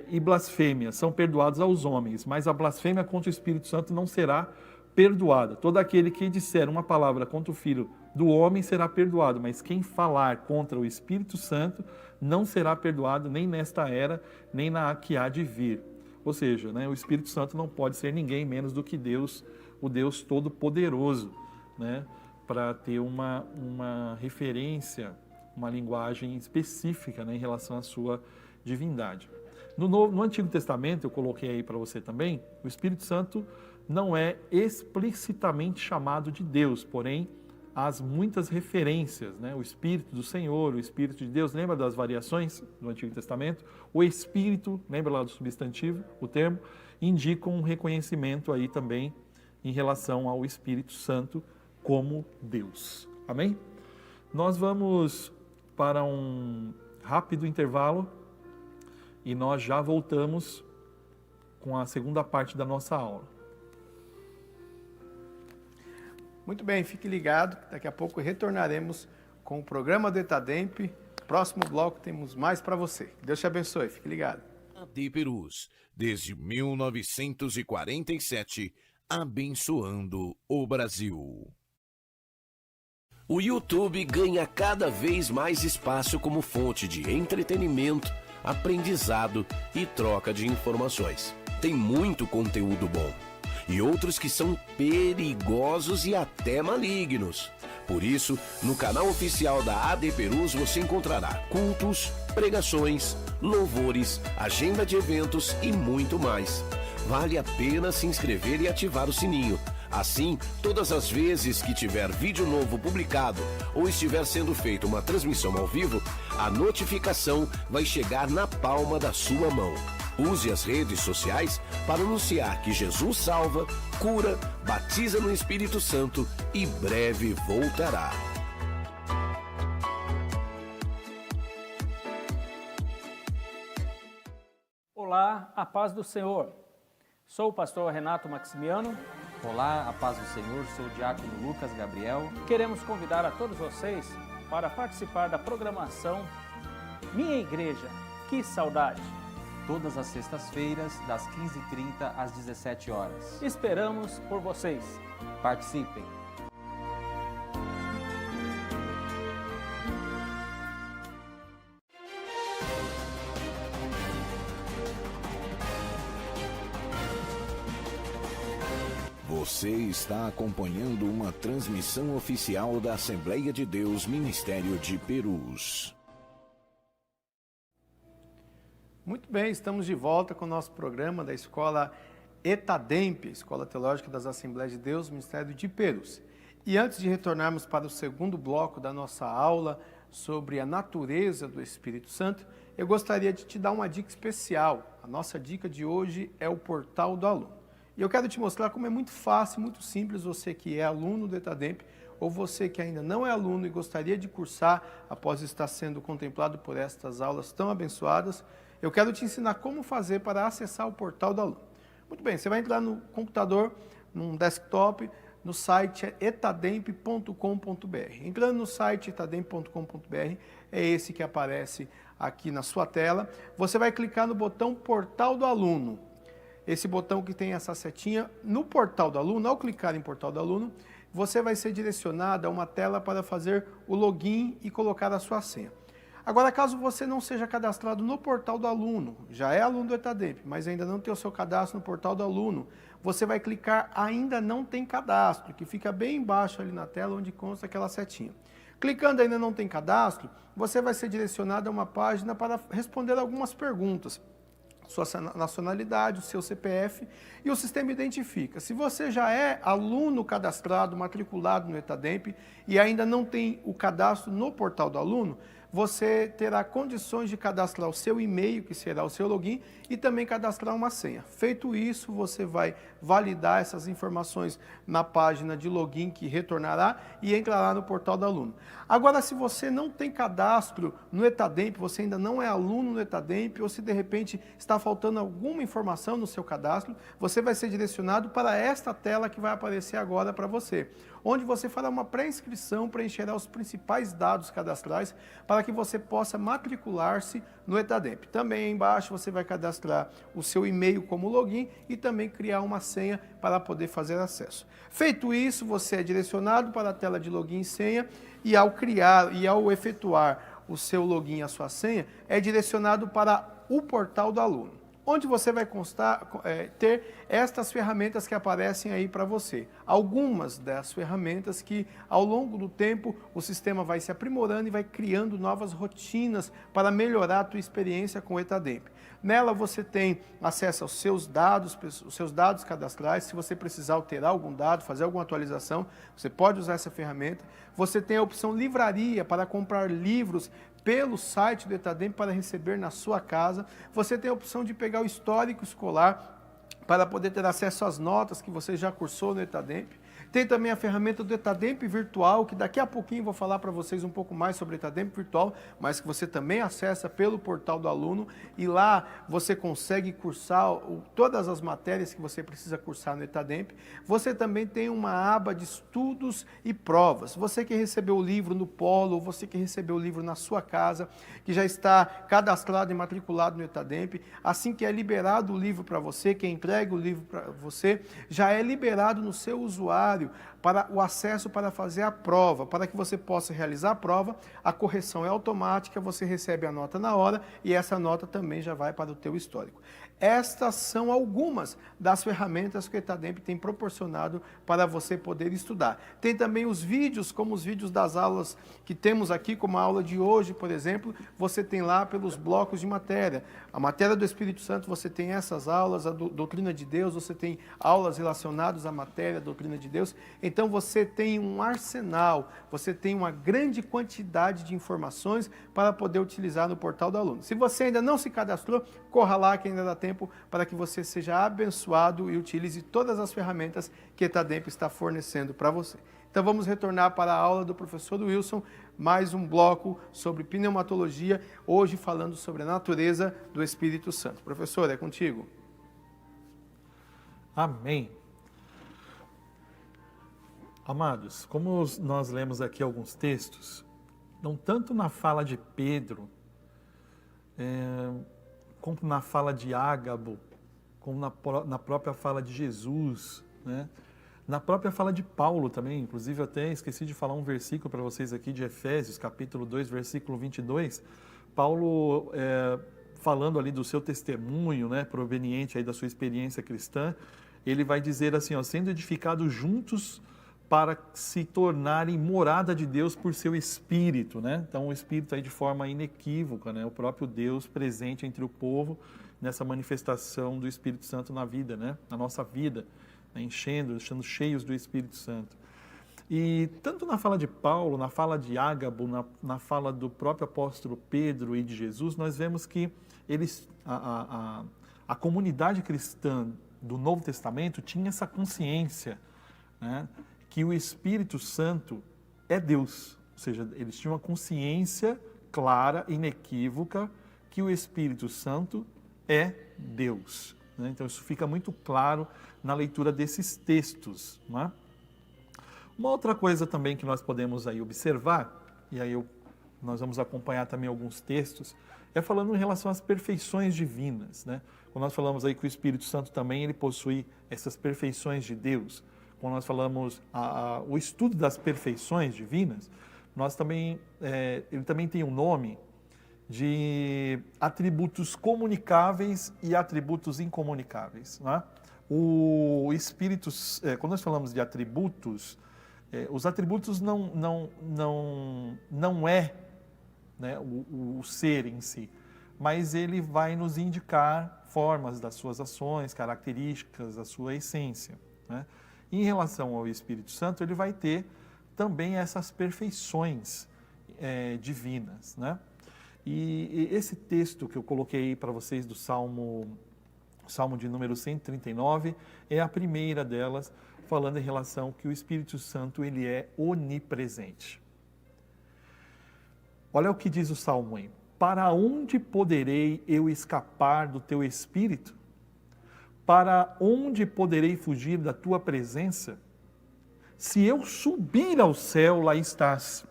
e blasfêmia são perdoados aos homens, mas a blasfêmia contra o Espírito Santo não será perdoada. Todo aquele que disser uma palavra contra o Filho do homem será perdoado, mas quem falar contra o Espírito Santo não será perdoado nem nesta era, nem na que há de vir. Ou seja, né, o Espírito Santo não pode ser ninguém menos do que Deus, o Deus Todo-Poderoso, né, para ter uma referência, uma linguagem específica, né, em relação à sua divindade. No Antigo Testamento, eu coloquei aí para você também, o Espírito Santo não é explicitamente chamado de Deus, porém, há muitas referências, né? O Espírito do Senhor, o Espírito de Deus, lembra das variações do Antigo Testamento? O Espírito, lembra lá do substantivo, o termo, indica um reconhecimento aí também em relação ao Espírito Santo como Deus. Amém? Nós vamos para um rápido intervalo e nós já voltamos com a segunda parte da nossa aula. Muito bem, fique ligado, daqui a pouco retornaremos com o programa do ETADEMP. Próximo bloco temos mais para você. Deus te abençoe, fique ligado. AD Perus, desde 1947, abençoando o Brasil. O YouTube ganha cada vez mais espaço como fonte de entretenimento, aprendizado e troca de informações. Tem muito conteúdo bom e outros que são perigosos e até malignos. Por isso, no canal oficial da AD Perus você encontrará cultos, pregações, louvores, agenda de eventos e muito mais. Vale a pena se inscrever e ativar o sininho. Assim, todas as vezes que tiver vídeo novo publicado ou estiver sendo feita uma transmissão ao vivo, a notificação vai chegar na palma da sua mão. Use as redes sociais para anunciar que Jesus salva, cura, batiza no Espírito Santo e breve voltará. Olá, a paz do Senhor. Sou o pastor Renato Maximiano. Olá, a paz do Senhor, sou o diácono Lucas Gabriel. Queremos convidar a todos vocês para participar da programação Minha Igreja, que saudade! todas as sextas-feiras, das 15h30 às 17 horas. Esperamos por vocês. Participem! Você está acompanhando uma transmissão oficial da Assembleia de Deus Ministério de Perus. Muito bem, estamos de volta com o nosso programa da Escola ETADEMP, Escola Teológica das Assembleias de Deus Ministério de Perus. E antes de retornarmos para o segundo bloco da nossa aula sobre a natureza do Espírito Santo, eu gostaria de te dar uma dica especial. A nossa dica de hoje é o Portal do Aluno. E eu quero te mostrar como é muito fácil, muito simples, você que é aluno do ETADEMP ou você que ainda não é aluno e gostaria de cursar após estar sendo contemplado por estas aulas tão abençoadas, eu quero te ensinar como fazer para acessar o Portal do Aluno. Muito bem, você vai entrar no computador, num desktop, no site etademp.com.br. Entrando no site etademp.com.br, é esse que aparece aqui na sua tela. Você vai clicar no botão Portal do Aluno. Esse botão que tem essa setinha, no Portal do Aluno, ao clicar em Portal do Aluno, você vai ser direcionado a uma tela para fazer o login e colocar a sua senha. Agora, caso você não seja cadastrado no Portal do Aluno, já é aluno do ETADEMP, mas ainda não tem o seu cadastro no Portal do Aluno, você vai clicar Ainda Não Tem Cadastro, que fica bem embaixo ali na tela onde consta aquela setinha. Clicando Ainda Não Tem Cadastro, você vai ser direcionado a uma página para responder algumas perguntas. Sua nacionalidade, o seu CPF e o sistema identifica. Se você já é aluno cadastrado, matriculado no ETADEMP e ainda não tem o cadastro no Portal do Aluno, você terá condições de cadastrar o seu e-mail, que será o seu login, e também cadastrar uma senha. Feito isso, você vai validar essas informações na página de login que retornará e entrará no Portal do Aluno. Agora, se você não tem cadastro no ETADEMP, você ainda não é aluno no ETADEMP, ou se de repente está faltando alguma informação no seu cadastro, você vai ser direcionado para esta tela que vai aparecer agora para você, onde você fará uma pré-inscrição, preencherá os principais dados cadastrais para que você possa matricular-se no ETADEMP. Também aí embaixo você vai cadastrar o seu e-mail como login e também criar uma senha para poder fazer acesso. Feito isso, você é direcionado para a tela de login e senha e ao efetuar o seu login e a sua senha, é direcionado para o Portal do Aluno, onde você vai ter estas ferramentas que aparecem aí para você. Algumas das ferramentas que, ao longo do tempo, o sistema vai se aprimorando e vai criando novas rotinas para melhorar a tua experiência com o ETADEMP. Nela você tem acesso aos seus dados cadastrais. Se você precisar alterar algum dado, fazer alguma atualização, você pode usar essa ferramenta. Você tem a opção livraria para comprar livros pelo site do ETADEMP para receber na sua casa. Você tem a opção de pegar o histórico escolar para poder ter acesso às notas que você já cursou no ETADEMP. Tem também a ferramenta do ETADEMP Virtual, que daqui a pouquinho vou falar para vocês um pouco mais sobre o ETADEMP Virtual, mas que você também acessa pelo Portal do Aluno e lá você consegue cursar todas as matérias que você precisa cursar no ETADEMP. Você também tem uma aba de estudos e provas. Você que recebeu o livro no Polo, ou você que recebeu o livro na sua casa, que já está cadastrado e matriculado no ETADEMP, assim que é liberado o livro para você, que entrega o livro para você, já é liberado no seu usuário para o acesso para fazer a prova, para que você possa realizar a prova, a correção é automática, você recebe a nota na hora e essa nota também já vai para o teu histórico. Estas são algumas das ferramentas que o ETADEMP tem proporcionado para você poder estudar. Tem também os vídeos, como os vídeos das aulas que temos aqui, como a aula de hoje, por exemplo, você tem lá pelos blocos de matéria. A matéria do Espírito Santo, você tem essas aulas, a doutrina de Deus, você tem aulas relacionadas à matéria, a doutrina de Deus. Então você tem um arsenal, você tem uma grande quantidade de informações para poder utilizar no Portal do Aluno. Se você ainda não se cadastrou, corra lá que ainda dá tempo para que você seja abençoado e utilize todas as ferramentas que a ETADEMP está fornecendo para você. Então vamos retornar para a aula do professor Wilson, mais um bloco sobre pneumatologia, hoje falando sobre a natureza do Espírito Santo. Professor, é contigo. Amém. Amados, como nós lemos aqui alguns textos, não tanto na fala de Pedro, como na fala de Ágabo, como na própria fala de Jesus, né? Na própria fala de Paulo também, inclusive eu até esqueci de falar um versículo para vocês aqui de Efésios, capítulo 2, versículo 22. Paulo, falando ali do seu testemunho, né, proveniente aí da sua experiência cristã, ele vai dizer assim, ó, sendo edificados juntos para se tornarem morada de Deus por seu Espírito, né? Então o Espírito aí de forma inequívoca, né? O próprio Deus presente entre o povo nessa manifestação do Espírito Santo na vida, né? Na nossa vida, né? Deixando cheios do Espírito Santo. E tanto na fala de Paulo, na fala de Ágabo, na fala do próprio apóstolo Pedro e de Jesus, nós vemos que a comunidade cristã do Novo Testamento tinha essa consciência, né, que o Espírito Santo é Deus. Ou seja, eles tinham uma consciência clara, inequívoca, que o Espírito Santo é Deus, né? Então isso fica muito claro na leitura desses textos, né? Uma outra coisa também que nós podemos aí observar, e aí nós vamos acompanhar também alguns textos, é falando em relação às perfeições divinas, né? Quando nós falamos aí que o Espírito Santo também ele possui essas perfeições de Deus, quando nós falamos o estudo das perfeições divinas, nós também, ele também tem um nome de atributos comunicáveis e atributos incomunicáveis, né? O Espírito, quando nós falamos de atributos, os atributos não é, né, o ser em si, mas ele vai nos indicar formas das suas ações, características, da sua essência, né? Em relação ao Espírito Santo, ele vai ter também essas perfeições divinas, né? E esse texto que eu coloquei aí para vocês do Salmo de número 139, é a primeira delas, falando em relação que o Espírito Santo ele é onipresente. Olha o que diz o Salmo aí. Para onde poderei eu escapar do teu Espírito? Para onde poderei fugir da tua presença? Se eu subir ao céu, lá estás.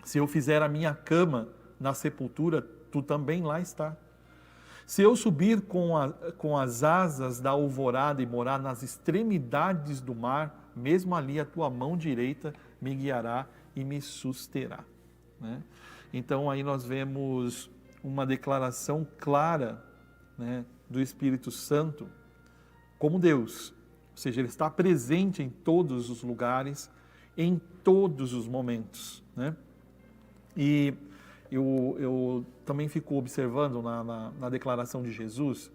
Se eu fizer a minha cama na sepultura, tu também lá está. Se eu subir com as asas da alvorada e morar nas extremidades do mar, mesmo ali a tua mão direita me guiará e me susterá, né? Então aí nós vemos uma declaração clara, né, do Espírito Santo como Deus, ou seja, ele está presente em todos os lugares, em todos os momentos, né? E eu também fico observando na declaração de Jesus,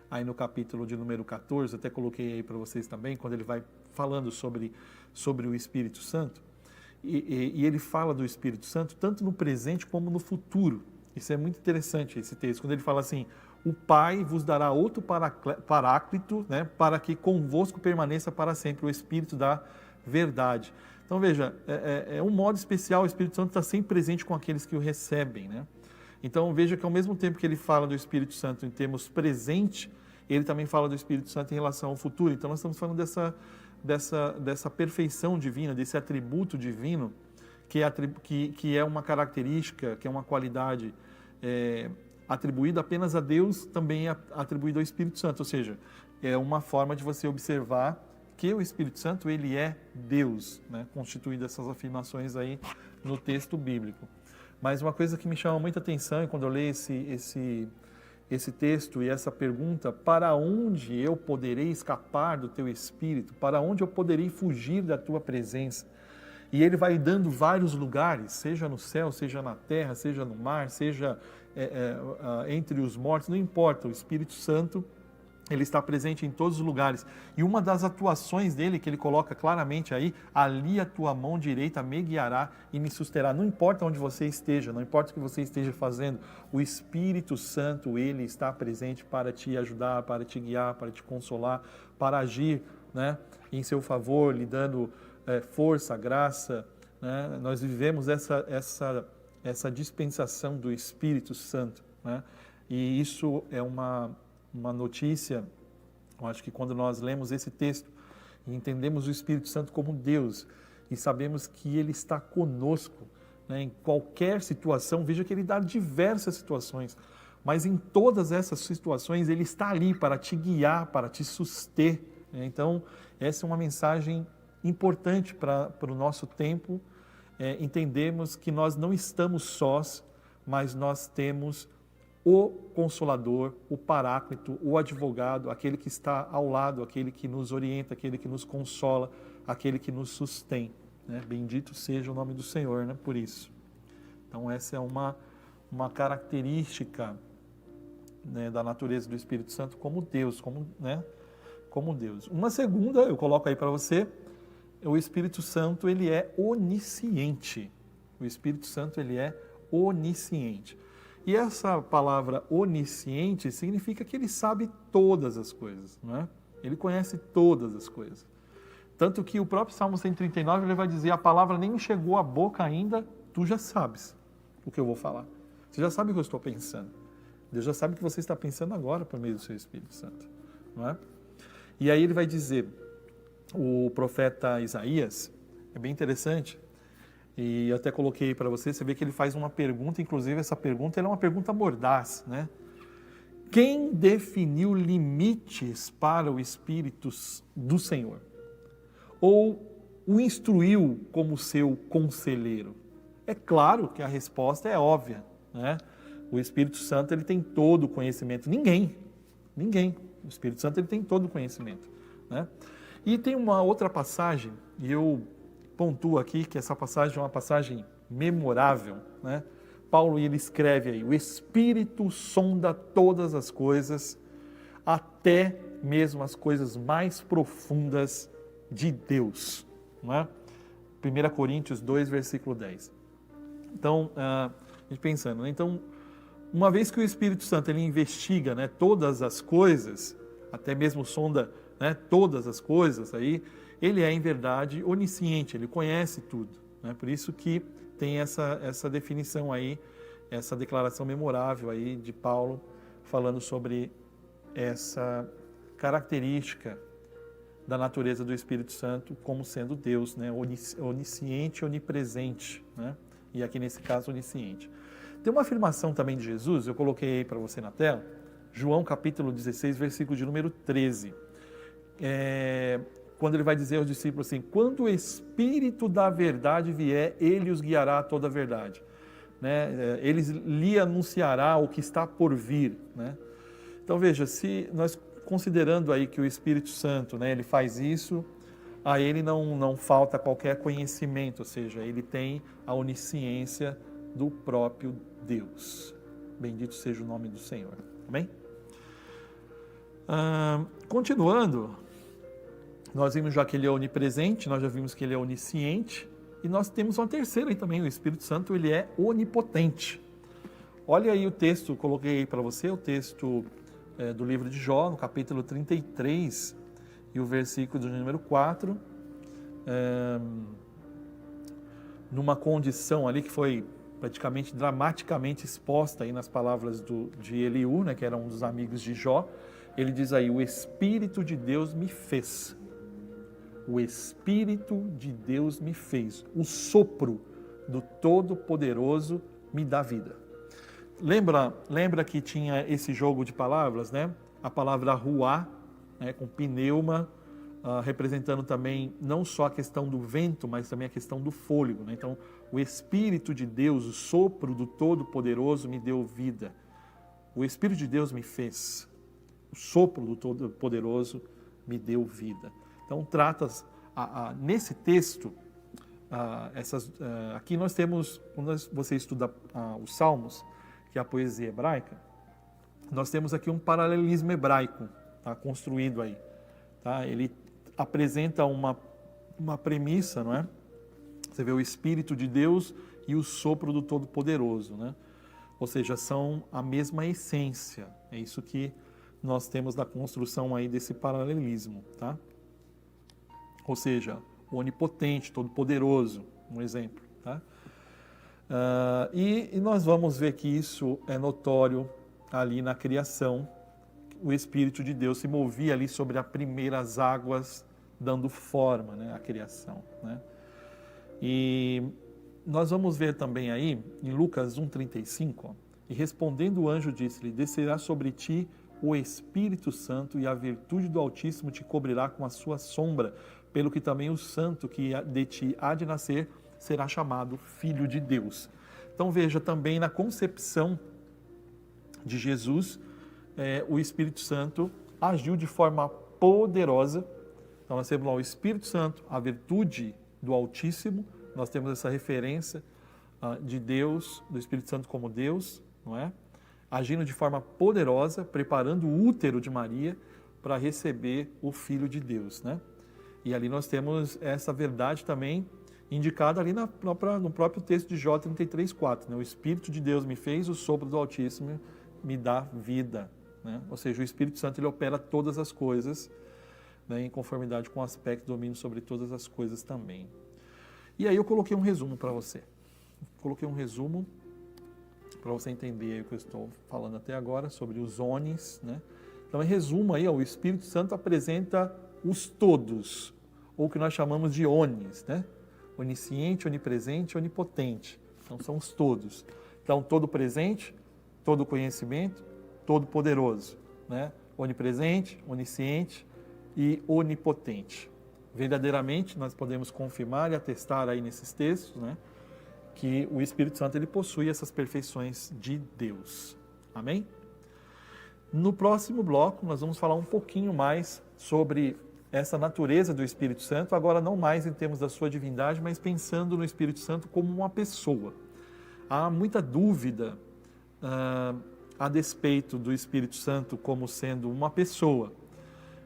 aí no capítulo de número 14, até coloquei aí para vocês também, quando ele vai falando sobre o Espírito Santo, e ele fala do Espírito Santo tanto no presente como no futuro. Isso é muito interessante, esse texto, quando ele fala assim, o Pai vos dará outro paráclito, né, para que convosco permaneça para sempre o Espírito da verdade. Então veja, é um modo especial, o Espírito Santo está sempre presente com aqueles que o recebem, né? Então veja que ao mesmo tempo que ele fala do Espírito Santo em termos presente, ele também fala do Espírito Santo em relação ao futuro. Então nós estamos falando dessa perfeição divina, desse atributo divino, que é uma característica, que é uma qualidade atribuída apenas a Deus, também é atribuída ao Espírito Santo. Ou seja, é uma forma de você observar que o Espírito Santo ele é Deus, né? Constituindo essas afirmações aí no texto bíblico. Mas uma coisa que me chama muita atenção quando eu leio esse texto e essa pergunta, para onde eu poderei escapar do teu Espírito? Para onde eu poderei fugir da tua presença? E ele vai dando vários lugares, seja no céu, seja na terra, seja no mar, seja entre os mortos, não importa, o Espírito Santo ele está presente em todos os lugares. E uma das atuações dele, que ele coloca claramente aí, ali a tua mão direita me guiará e me susterá. Não importa onde você esteja, não importa o que você esteja fazendo, o Espírito Santo, ele está presente para te ajudar, para te guiar, para te consolar, para agir, né, em seu favor, lhe dando força, graça, né? Nós vivemos essa dispensação do Espírito Santo, né? E isso é uma notícia. Eu acho que quando nós lemos esse texto e entendemos o Espírito Santo como Deus e sabemos que ele está conosco, né, em qualquer situação, veja que ele dá diversas situações. Mas em todas essas situações Ele está ali para te guiar, para te suster. Então, essa é uma mensagem importante para o nosso tempo, entendermos que nós não estamos sós, mas nós temos o Consolador, o Paráclito, o Advogado, aquele que está ao lado, aquele que nos orienta, aquele que nos consola, aquele que nos sustém. Né? Bendito seja o nome do Senhor, né? Por isso. Então essa é uma característica, né, da natureza do Espírito Santo como Deus, como Deus. Uma segunda, eu coloco aí para você, o Espírito Santo, ele é onisciente. O Espírito Santo, ele é onisciente. E essa palavra onisciente significa que ele sabe todas as coisas, não é? Ele conhece todas as coisas. Tanto que o próprio Salmo 139, ele vai dizer, a palavra nem me chegou à boca ainda, tu já sabes o que eu vou falar. Você já sabe o que eu estou pensando. Deus já sabe o que você está pensando agora por meio do seu Espírito Santo, não é? E aí ele vai dizer, o profeta Isaías, é bem interessante, e eu até coloquei para você vê que ele faz uma pergunta, inclusive essa pergunta é uma pergunta mordaz, né? Quem definiu limites para o Espírito do Senhor? Ou o instruiu como seu conselheiro? É claro que a resposta é óbvia, né? O Espírito Santo, ele tem todo o conhecimento. Ninguém. O Espírito Santo, ele tem todo o conhecimento, né? E tem uma outra passagem, e eu pontuo aqui que essa passagem é uma passagem memorável, né? Paulo, ele escreve aí, o Espírito sonda todas as coisas, até mesmo as coisas mais profundas de Deus, não é? 1 Coríntios 2, versículo 10. Então, a gente pensando, né? Então, uma vez que o Espírito Santo, ele investiga, né, todas as coisas, até mesmo sonda, né, todas as coisas, aí, ele é, em verdade, onisciente, ele conhece tudo, né? Por isso que tem essa definição aí, essa declaração memorável aí de Paulo, falando sobre essa característica da natureza do Espírito Santo como sendo Deus, né? Onisciente, onipresente, né? E aqui nesse caso, onisciente. Tem uma afirmação também de Jesus, eu coloquei aí para você na tela, João capítulo 16, versículo de número 13. Quando ele vai dizer aos discípulos assim, quando o Espírito da verdade vier, ele os guiará a toda a verdade. Né? Ele lhe anunciará o que está por vir. Né? Então veja, se nós considerando aí que o Espírito Santo, né, ele faz isso, a ele não falta qualquer conhecimento, ou seja, ele tem a onisciência do próprio Deus. Bendito seja o nome do Senhor. Amém? Continuando, nós vimos já que ele é onipresente, nós já vimos que ele é onisciente, e nós temos uma terceira aí também, o Espírito Santo, ele é onipotente. Olha aí o texto, coloquei aí para você, o texto do livro de Jó, no capítulo 33, e o versículo de número 4, numa condição ali que foi praticamente dramaticamente exposta aí nas palavras de Eliú, né, que era um dos amigos de Jó. Ele diz aí, o Espírito de Deus me fez. O Espírito de Deus me fez. O sopro do Todo-Poderoso me dá vida. Lembra que tinha esse jogo de palavras, né? A palavra ruá, né, com pneuma, representando também não só a questão do vento, mas também a questão do fôlego. Né? Então, o Espírito de Deus, o sopro do Todo-Poderoso me deu vida. O Espírito de Deus me fez. O sopro do Todo-Poderoso me deu vida. Então, nesse texto, aqui nós temos, quando você estuda os Salmos, que é a poesia hebraica, nós temos aqui um paralelismo hebraico, tá, construído aí. Tá? Ele apresenta uma premissa, não é? Você vê o Espírito de Deus e o sopro do Todo-Poderoso, né? Ou seja, são a mesma essência. É isso que nós temos na construção aí desse paralelismo, tá? Ou seja, o onipotente, todo-poderoso, um exemplo, tá? E nós vamos ver que isso é notório ali na criação. O Espírito de Deus se movia ali sobre as primeiras águas, dando forma, né, à criação, né? E nós vamos ver também aí, em Lucas 1,35, E respondendo o anjo disse-lhe, descerá sobre ti o Espírito Santo e a virtude do Altíssimo te cobrirá com a sua sombra, pelo que também o santo que de ti há de nascer será chamado Filho de Deus. Então veja, também na concepção de Jesus, o Espírito Santo agiu de forma poderosa. Então nós temos lá o Espírito Santo, a virtude do Altíssimo, nós temos essa referência de Deus, do Espírito Santo como Deus, não é? Agindo de forma poderosa, preparando o útero de Maria para receber o Filho de Deus, né? E ali nós temos essa verdade também indicada ali no próprio texto de Jó 33:4, né? O Espírito de Deus me fez, o sopro do Altíssimo me dá vida, né? Ou seja, o Espírito Santo ele opera todas as coisas, né, em conformidade com o aspecto do domínio sobre todas as coisas também. E aí eu coloquei um resumo para você. Coloquei um resumo para você entender o que eu estou falando até agora sobre os ones, né? Então, em resumo aí, o Espírito Santo apresenta os todos, ou o que nós chamamos de ones, né? Onisciente, onipresente, onipotente. Então, são os todos. Então, todo presente, todo conhecimento, todo poderoso, né? Onipresente, onisciente e onipotente. Verdadeiramente, nós podemos confirmar e atestar aí nesses textos, né, que o Espírito Santo ele possui essas perfeições de Deus. Amém? No próximo bloco, nós vamos falar um pouquinho mais sobre essa natureza do Espírito Santo, agora não mais em termos da sua divindade, mas pensando no Espírito Santo como uma pessoa. Há muita dúvida a despeito do Espírito Santo como sendo uma pessoa.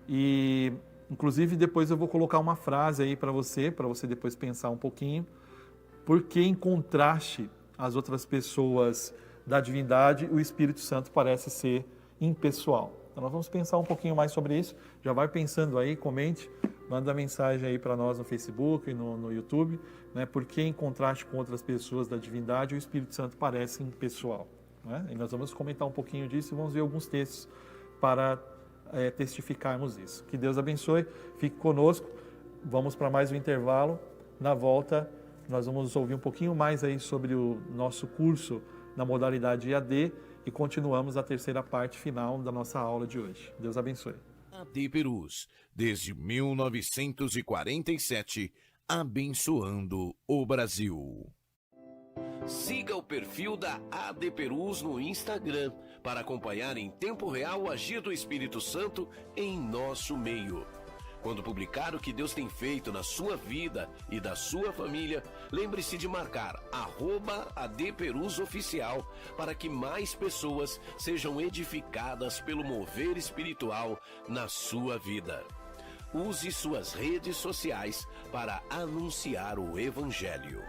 E, inclusive, depois eu vou colocar uma frase aí para você depois pensar um pouquinho, porque em contraste às outras pessoas da divindade, o Espírito Santo parece ser impessoal. Então nós vamos pensar um pouquinho mais sobre isso. Já vai pensando aí, comente, manda mensagem aí para nós no Facebook e no YouTube, né? Porque em contraste com outras pessoas da divindade, o Espírito Santo parece impessoal, né? E nós vamos comentar um pouquinho disso e vamos ver alguns textos para testificarmos isso. Que Deus abençoe, fique conosco. Vamos para mais um intervalo. Na volta, nós vamos ouvir um pouquinho mais aí sobre o nosso curso na modalidade EAD e continuamos a terceira parte final da nossa aula de hoje. Deus abençoe. AD Perus, desde 1947, abençoando o Brasil. Siga o perfil da AD Perus no Instagram para acompanhar em tempo real o agir do Espírito Santo em nosso meio. Quando publicar o que Deus tem feito na sua vida e da sua família, lembre-se de marcar @ADPerusOficial para que mais pessoas sejam edificadas pelo mover espiritual na sua vida. Use suas redes sociais para anunciar o Evangelho.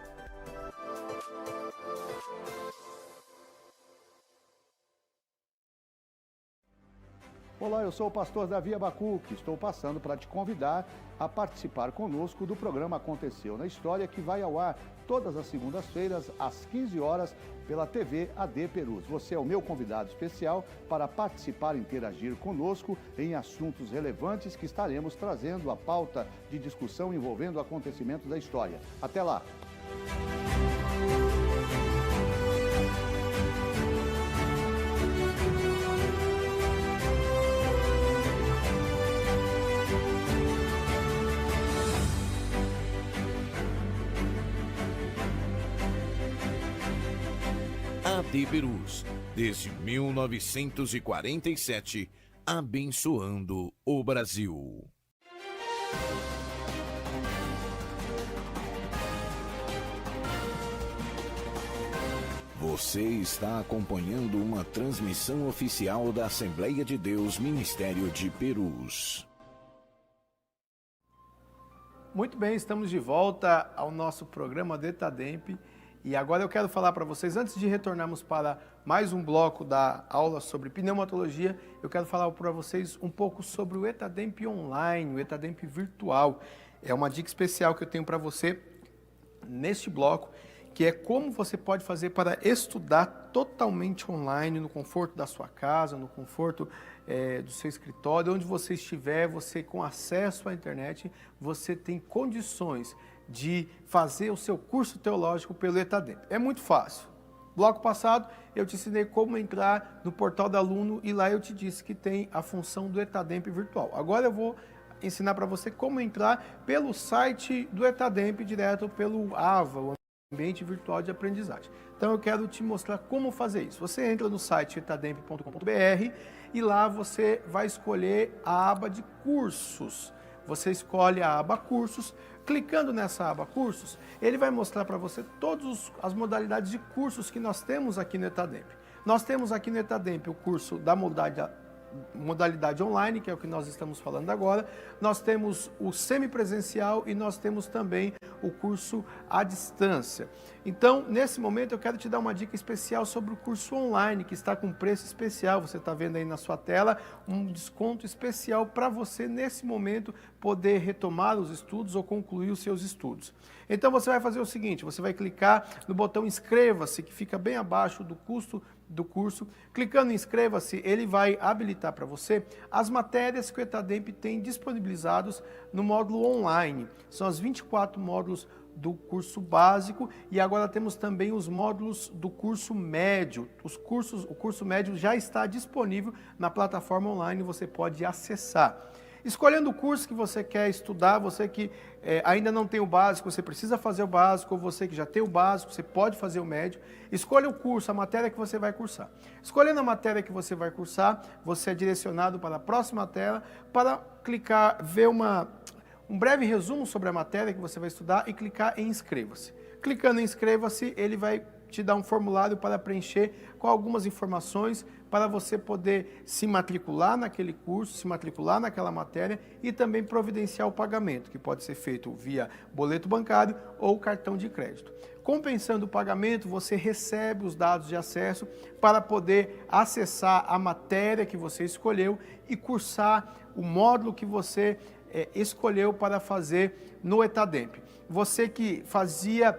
Olá, eu sou o pastor Davi Abacuque, estou passando para te convidar a participar conosco do programa Aconteceu na História, que vai ao ar todas as segundas-feiras, às 15 horas, pela TV AD Perus. Você é o meu convidado especial para participar e interagir conosco em assuntos relevantes que estaremos trazendo à pauta de discussão envolvendo acontecimentos da história. Até lá! AD Perus, desde 1947, abençoando o Brasil. Você está acompanhando uma transmissão oficial da Assembleia de Deus Ministério de Perus. Muito bem, estamos de volta ao nosso programa Detademp. E agora eu quero falar para vocês, antes de retornarmos para mais um bloco da aula sobre pneumatologia, eu quero falar para vocês um pouco sobre o Etademp online, o Etademp virtual. É uma dica especial que eu tenho para você neste bloco, que é como você pode fazer para estudar totalmente online, no conforto da sua casa, no conforto do seu escritório, onde você estiver, você com acesso à internet, você tem condições de fazer o seu curso teológico pelo Etademp. É muito fácil. bloco passado, eu te ensinei como entrar no portal do aluno e lá eu te disse que tem a função do ETADEMP virtual. Agora eu vou ensinar para você como entrar pelo site do ETADEMP, direto pelo AVA, o Ambiente Virtual de Aprendizagem. Então eu quero te mostrar como fazer isso. Você entra no site etademp.com.br e lá você vai escolher a aba de cursos. Você escolhe a aba cursos. Clicando nessa aba cursos, ele vai mostrar para você todas as modalidades de cursos que nós temos aqui no ETADEMP. Nós temos aqui no ETADEMP o curso da modalidade online, que é o que nós estamos falando agora. Nós temos o semipresencial e nós temos também o curso à distância. Então, nesse momento, eu quero te dar uma dica especial sobre o curso online, que está com preço especial. Você está vendo aí na sua tela um desconto especial para você, nesse momento, poder retomar os estudos ou concluir os seus estudos. Então, você vai fazer o seguinte, você vai clicar no botão inscreva-se, que fica bem abaixo do custo do curso. Clicando em inscreva-se, ele vai habilitar para você as matérias que o ETADEMP tem disponibilizados no módulo online. São as 24 módulos do curso básico e agora temos também os módulos do curso médio. O curso médio já está disponível na plataforma online, você pode acessar. Escolhendo o curso que você quer estudar, você que ainda não tem o básico, você precisa fazer o básico, ou você que já tem o básico, você pode fazer o médio. Escolha o curso, a matéria que você vai cursar. Escolhendo a matéria que você vai cursar, você é direcionado para a próxima tela para clicar, ver um breve resumo sobre a matéria que você vai estudar e clicar em inscreva-se. Clicando em inscreva-se, ele vai te dar um formulário para preencher com algumas informações para você poder se matricular naquele curso, se matricular naquela matéria e também providenciar o pagamento, que pode ser feito via boleto bancário ou cartão de crédito. Compensando o pagamento, você recebe os dados de acesso para poder acessar a matéria que você escolheu e cursar o módulo que você escolheu para fazer no ETADEMP. Você que fazia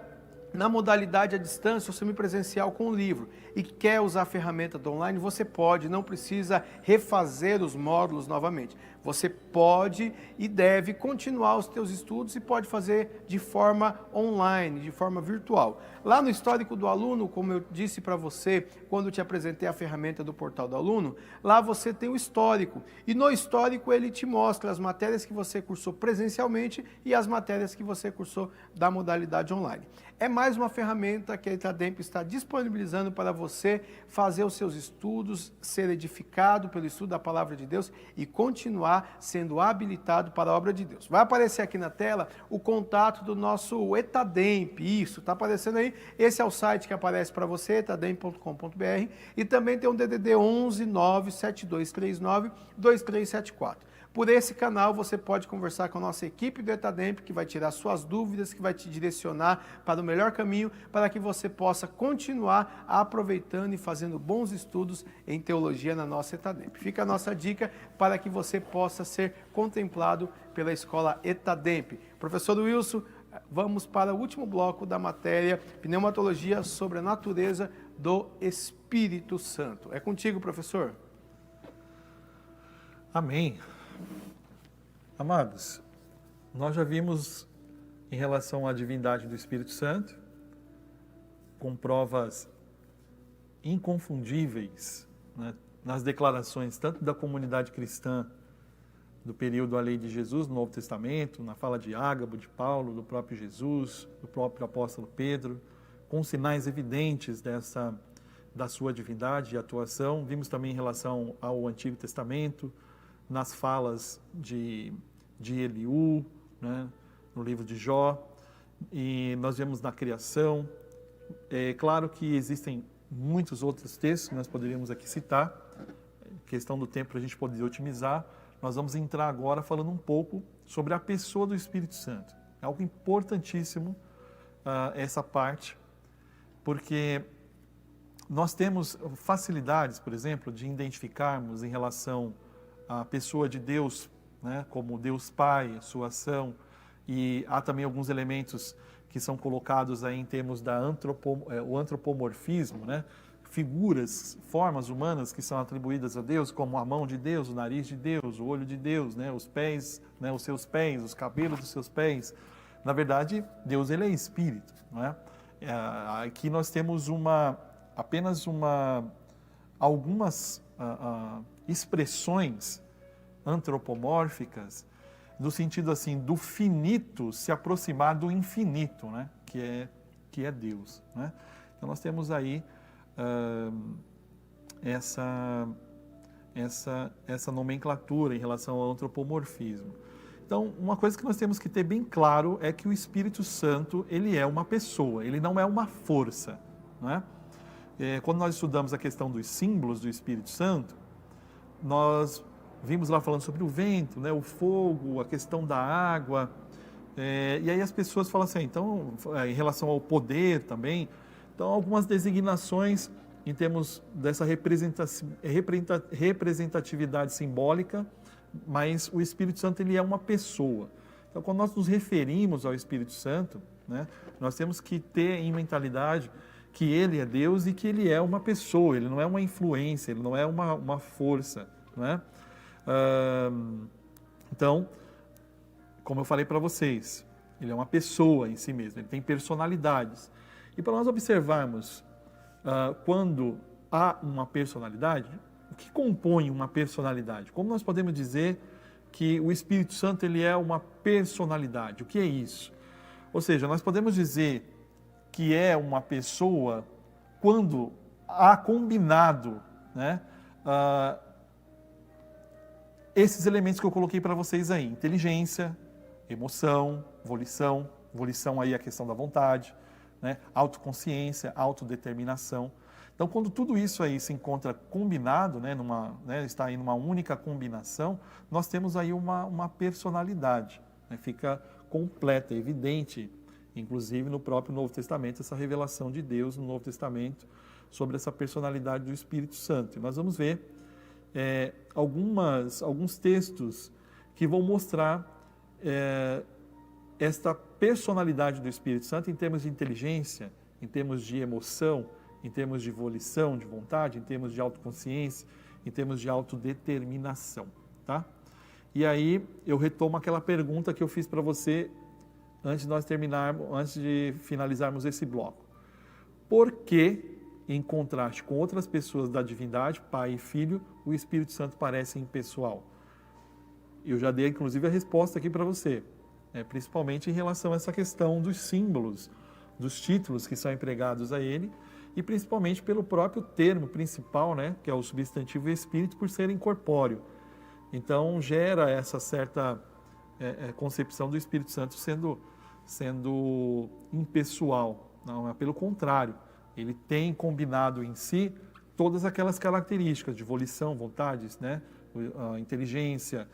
na modalidade à distância ou semipresencial com o livro e quer usar a ferramenta do online, você pode, não precisa refazer os módulos novamente. Você pode e deve continuar os seus estudos e pode fazer de forma online, de forma virtual. Lá no histórico do aluno, como eu disse para você quando te apresentei a ferramenta do portal do aluno, lá você tem o histórico e no histórico ele te mostra as matérias que você cursou presencialmente e as matérias que você cursou da modalidade online. É mais uma ferramenta que a ETADEMP está disponibilizando para você fazer os seus estudos, ser edificado pelo estudo da Palavra de Deus e continuar sendo habilitado para a obra de Deus. Vai aparecer aqui na tela o contato do nosso ETADEMP, isso, está aparecendo aí, esse é o site que aparece para você, etademp.com.br e também tem um DDD 11 97239 2374. Por esse canal você pode conversar com a nossa equipe do ETADEMP, que vai tirar suas dúvidas, que vai te direcionar para o melhor caminho, para que você possa continuar aproveitando e fazendo bons estudos em teologia na nossa ETADEMP. Fica a nossa dica para que você possa ser contemplado pela escola ETADEMP. Professor Wilson, vamos para o último bloco da matéria Pneumatologia sobre a natureza do Espírito Santo. É contigo, professor. Amém. Amados, nós já vimos em relação à divindade do Espírito Santo, com provas inconfundíveis, né, nas declarações tanto da comunidade cristã do período da lei de Jesus, no Novo Testamento, na fala de Ágabo, de Paulo, do próprio Jesus, do próprio apóstolo Pedro, com sinais evidentes da sua divindade e atuação. Vimos também em relação ao Antigo Testamento, nas falas de Eliú, né, no livro de Jó, e nós vemos na criação. É claro que existem muitos outros textos que nós poderíamos aqui citar, questão do tempo para a gente poder otimizar. Nós vamos entrar agora falando um pouco sobre a pessoa do Espírito Santo. É algo importantíssimo essa parte, porque nós temos facilidades, por exemplo, de identificarmos em relação a pessoa de Deus, né, como Deus Pai, sua ação, e há também alguns elementos que são colocados aí em termos o antropomorfismo, né, figuras, formas humanas que são atribuídas a Deus, como a mão de Deus, o nariz de Deus, o olho de Deus, né, os pés, né, os seus pés, os cabelos dos seus pés. Na verdade, Deus ele é espírito, não é? Aqui nós temos apenas algumas expressões antropomórficas, no sentido assim, do finito se aproximar do infinito, né? que é Deus. Né? Então nós temos aí essa nomenclatura em relação ao antropomorfismo. Então, uma coisa que nós temos que ter bem claro é que o Espírito Santo, ele é uma pessoa, ele não é uma força. Não é? Quando nós estudamos a questão dos símbolos do Espírito Santo, nós vimos lá falando sobre o vento, né, o fogo, a questão da água, e aí as pessoas falam assim, então, em relação ao poder também, então algumas designações em termos dessa representatividade simbólica, mas o Espírito Santo ele é uma pessoa. Então, quando nós nos referimos ao Espírito Santo, né, nós temos que ter em mentalidade que ele é Deus e que ele é uma pessoa, ele não é uma influência, ele não é uma força. Né? Então, como eu falei para vocês, ele é uma pessoa em si mesmo, ele tem personalidades. E para nós observarmos quando há uma personalidade, o que compõe uma personalidade? Como nós podemos dizer que o Espírito Santo ele é uma personalidade? O que é isso? Ou seja, nós podemos dizer que é uma pessoa quando há combinado, né, esses elementos que eu coloquei para vocês aí, inteligência, emoção, volição aí a questão da vontade, né, autoconsciência, autodeterminação. Então, quando tudo isso aí se encontra combinado, né, está aí numa única combinação, nós temos aí uma personalidade, né, fica completa, evidente, inclusive no próprio Novo Testamento, essa revelação de Deus no Novo Testamento sobre essa personalidade do Espírito Santo. E nós vamos ver alguns textos que vão mostrar esta personalidade do Espírito Santo em termos de inteligência, em termos de emoção, em termos de volição, de vontade, em termos de autoconsciência, em termos de autodeterminação. Tá? E aí eu retomo aquela pergunta que eu fiz para você antes de finalizarmos esse bloco. Por que, em contraste com outras pessoas da divindade, Pai e Filho, o Espírito Santo parece impessoal? Eu já dei, inclusive, a resposta aqui para você, principalmente em relação a essa questão dos símbolos, dos títulos que são empregados a ele, e principalmente pelo próprio termo principal, né, que é o substantivo Espírito, por ser incorpóreo. Então, gera essa certa concepção do Espírito Santo sendo impessoal. Não, é pelo contrário. Ele tem combinado em si todas aquelas características de volição, vontades, né, a inteligência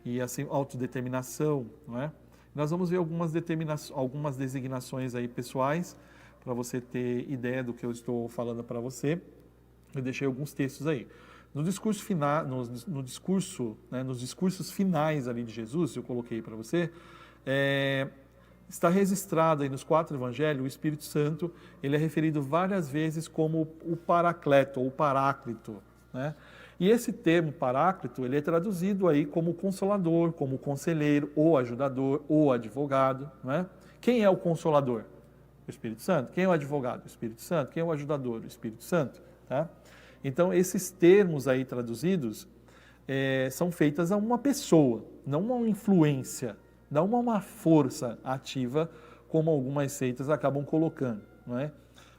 e assim autodeterminação, não é? Nós vamos ver algumas designações aí pessoais para você ter ideia do que eu estou falando para você. Eu deixei alguns textos aí. No discurso final, nos discursos finais ali de Jesus, eu coloquei para você, está registrado aí nos 4 evangelhos, o Espírito Santo, ele é referido várias vezes como o Paracleto, ou Paráclito, né? E esse termo Paráclito, ele é traduzido aí como Consolador, como Conselheiro, ou Ajudador, ou Advogado, né? Quem é o Consolador? O Espírito Santo. Quem é o Advogado? O Espírito Santo. Quem é o Ajudador? O Espírito Santo, tá? Então, esses termos aí traduzidos são feitas a uma pessoa, não uma influência, não uma força ativa, como algumas seitas acabam colocando, não é?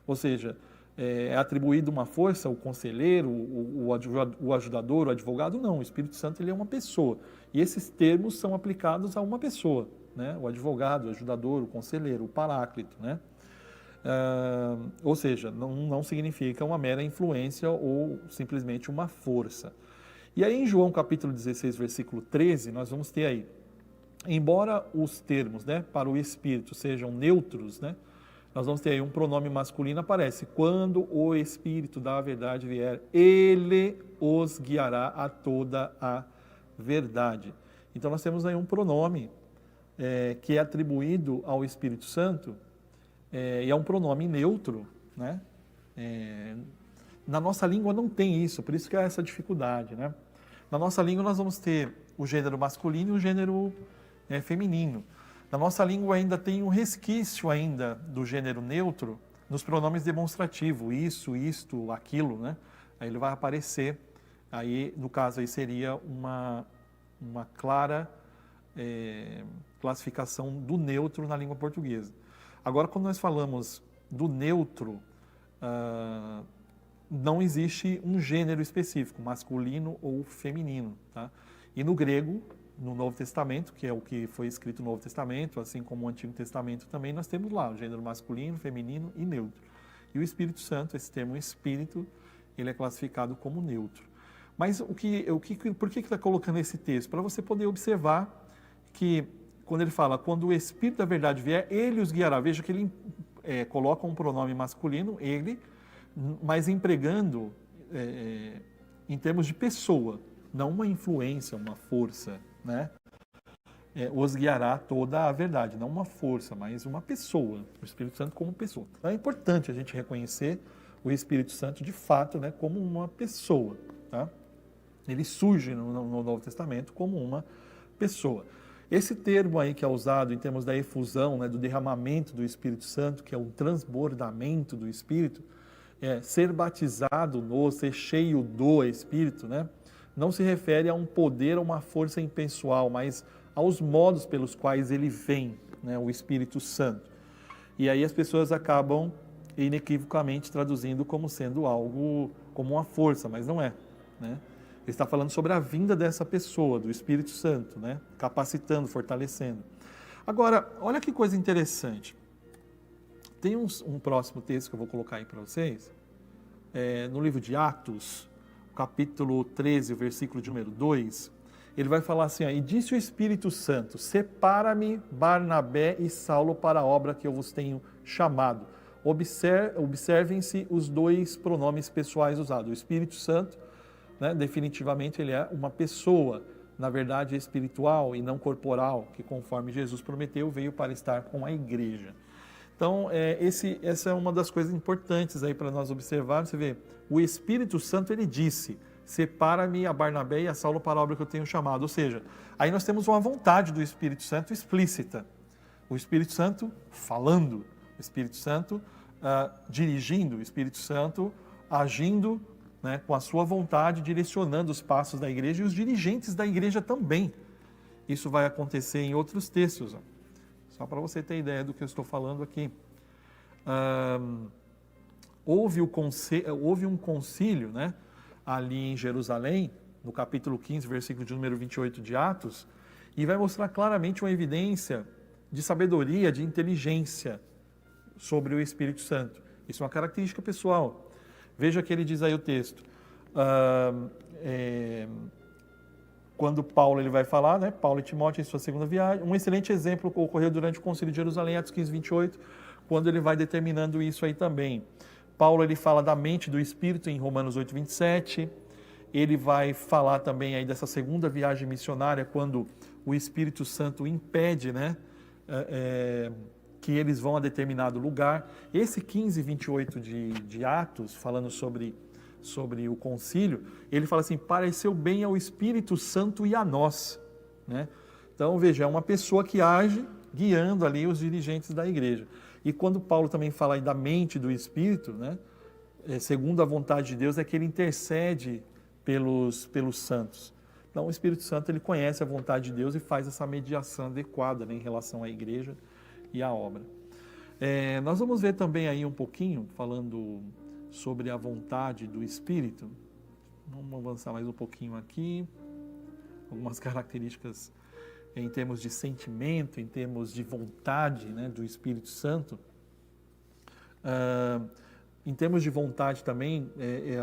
Ou seja, é atribuído uma força, o conselheiro, o ajudador, o advogado, não. O Espírito Santo ele é uma pessoa. E esses termos são aplicados a uma pessoa, né? O advogado, o ajudador, o conselheiro, o paráclito, né? Ou seja, não significa uma mera influência ou simplesmente uma força. E aí em João capítulo 16, versículo 13, nós vamos ter aí, embora os termos, né, para o Espírito sejam neutros, né, nós vamos ter aí um pronome masculino aparece. Quando o Espírito da verdade vier, ele os guiará a toda a verdade. Então nós temos aí um pronome que é atribuído ao Espírito Santo, e é um pronome neutro, né? Na nossa língua não tem isso, por isso que há essa dificuldade, né? Na nossa língua nós vamos ter o gênero masculino e o gênero feminino. Na nossa língua ainda tem um resquício ainda do gênero neutro, nos pronomes demonstrativos, isso, isto, aquilo, né? Aí ele vai aparecer, aí no caso aí seria uma clara classificação do neutro na língua portuguesa. Agora, quando nós falamos do neutro, não existe um gênero específico, masculino ou feminino, tá? E no grego, no Novo Testamento, que é o que foi escrito no Novo Testamento, assim como o Antigo Testamento também, nós temos lá o gênero masculino, feminino e neutro. E o Espírito Santo, esse termo espírito, ele é classificado como neutro. Mas por que está colocando esse texto? Para você poder observar que, quando ele fala, quando o Espírito da verdade vier, ele os guiará. Veja que ele coloca um pronome masculino, ele, mas empregando em termos de pessoa, não uma influência, uma força, né? Os guiará toda a verdade, não uma força, mas uma pessoa, o Espírito Santo como pessoa. Então é importante a gente reconhecer o Espírito Santo de fato, né, como uma pessoa, tá? Ele surge no Novo Testamento como uma pessoa. Esse termo aí que é usado em termos da efusão, né, do derramamento do Espírito Santo, que é um transbordamento do Espírito, ser batizado no, ser cheio do Espírito, né, não se refere a um poder, a uma força impessoal, mas aos modos pelos quais ele vem, né, o Espírito Santo. E aí as pessoas acabam inequivocamente traduzindo como sendo algo, como uma força, mas não é, né? Ele está falando sobre a vinda dessa pessoa, do Espírito Santo, né? Capacitando, fortalecendo. Agora, olha que coisa interessante. Tem um próximo texto que eu vou colocar aí para vocês, no livro de Atos, capítulo 13, versículo de número 2, ele vai falar assim, e disse o Espírito Santo, separa-me Barnabé e Saulo para a obra que eu vos tenho chamado. Observem-se os dois pronomes pessoais usados. O Espírito Santo, né, definitivamente ele é uma pessoa, na verdade espiritual e não corporal, que conforme Jesus prometeu, veio para estar com a igreja. Então, essa é uma das coisas importantes aí para nós observarmos. Você vê, o Espírito Santo, ele disse, separa-me a Barnabé e a Saulo para a obra que eu tenho chamado. Ou seja, aí nós temos uma vontade do Espírito Santo explícita. O Espírito Santo falando, o Espírito Santo dirigindo, o Espírito Santo agindo, né, com a sua vontade, direcionando os passos da igreja e os dirigentes da igreja também. Isso vai acontecer em outros textos, ó. Só para você ter ideia do que eu estou falando aqui. Houve um concílio, né, ali em Jerusalém, no capítulo 15, versículo de número 28 de Atos, e vai mostrar claramente uma evidência de sabedoria, de inteligência sobre o Espírito Santo. Isso é uma característica pessoal. Veja que ele diz aí o texto. Quando Paulo ele vai falar, né, Paulo e Timóteo em sua segunda viagem, um excelente exemplo ocorreu durante o Concílio de Jerusalém, Atos 15, 28, quando ele vai determinando isso aí também. Paulo ele fala da mente do Espírito em Romanos 8, 27, ele vai falar também aí dessa segunda viagem missionária, quando o Espírito Santo impede, né, que eles vão a determinado lugar. Esse 15, 28 de Atos, falando sobre o concílio, ele fala assim, pareceu bem ao Espírito Santo e a nós, né? Então, veja, é uma pessoa que age guiando ali os dirigentes da igreja. E quando Paulo também fala aí da mente do Espírito, né, segundo a vontade de Deus, é que ele intercede pelos santos. Então, o Espírito Santo, ele conhece a vontade de Deus e faz essa mediação adequada, né, em relação à igreja e à obra. Nós vamos ver também aí um pouquinho, falando sobre a vontade do Espírito. Vamos avançar mais um pouquinho aqui. Algumas características em termos de sentimento, em termos de vontade, né, do Espírito Santo. Em termos de vontade também,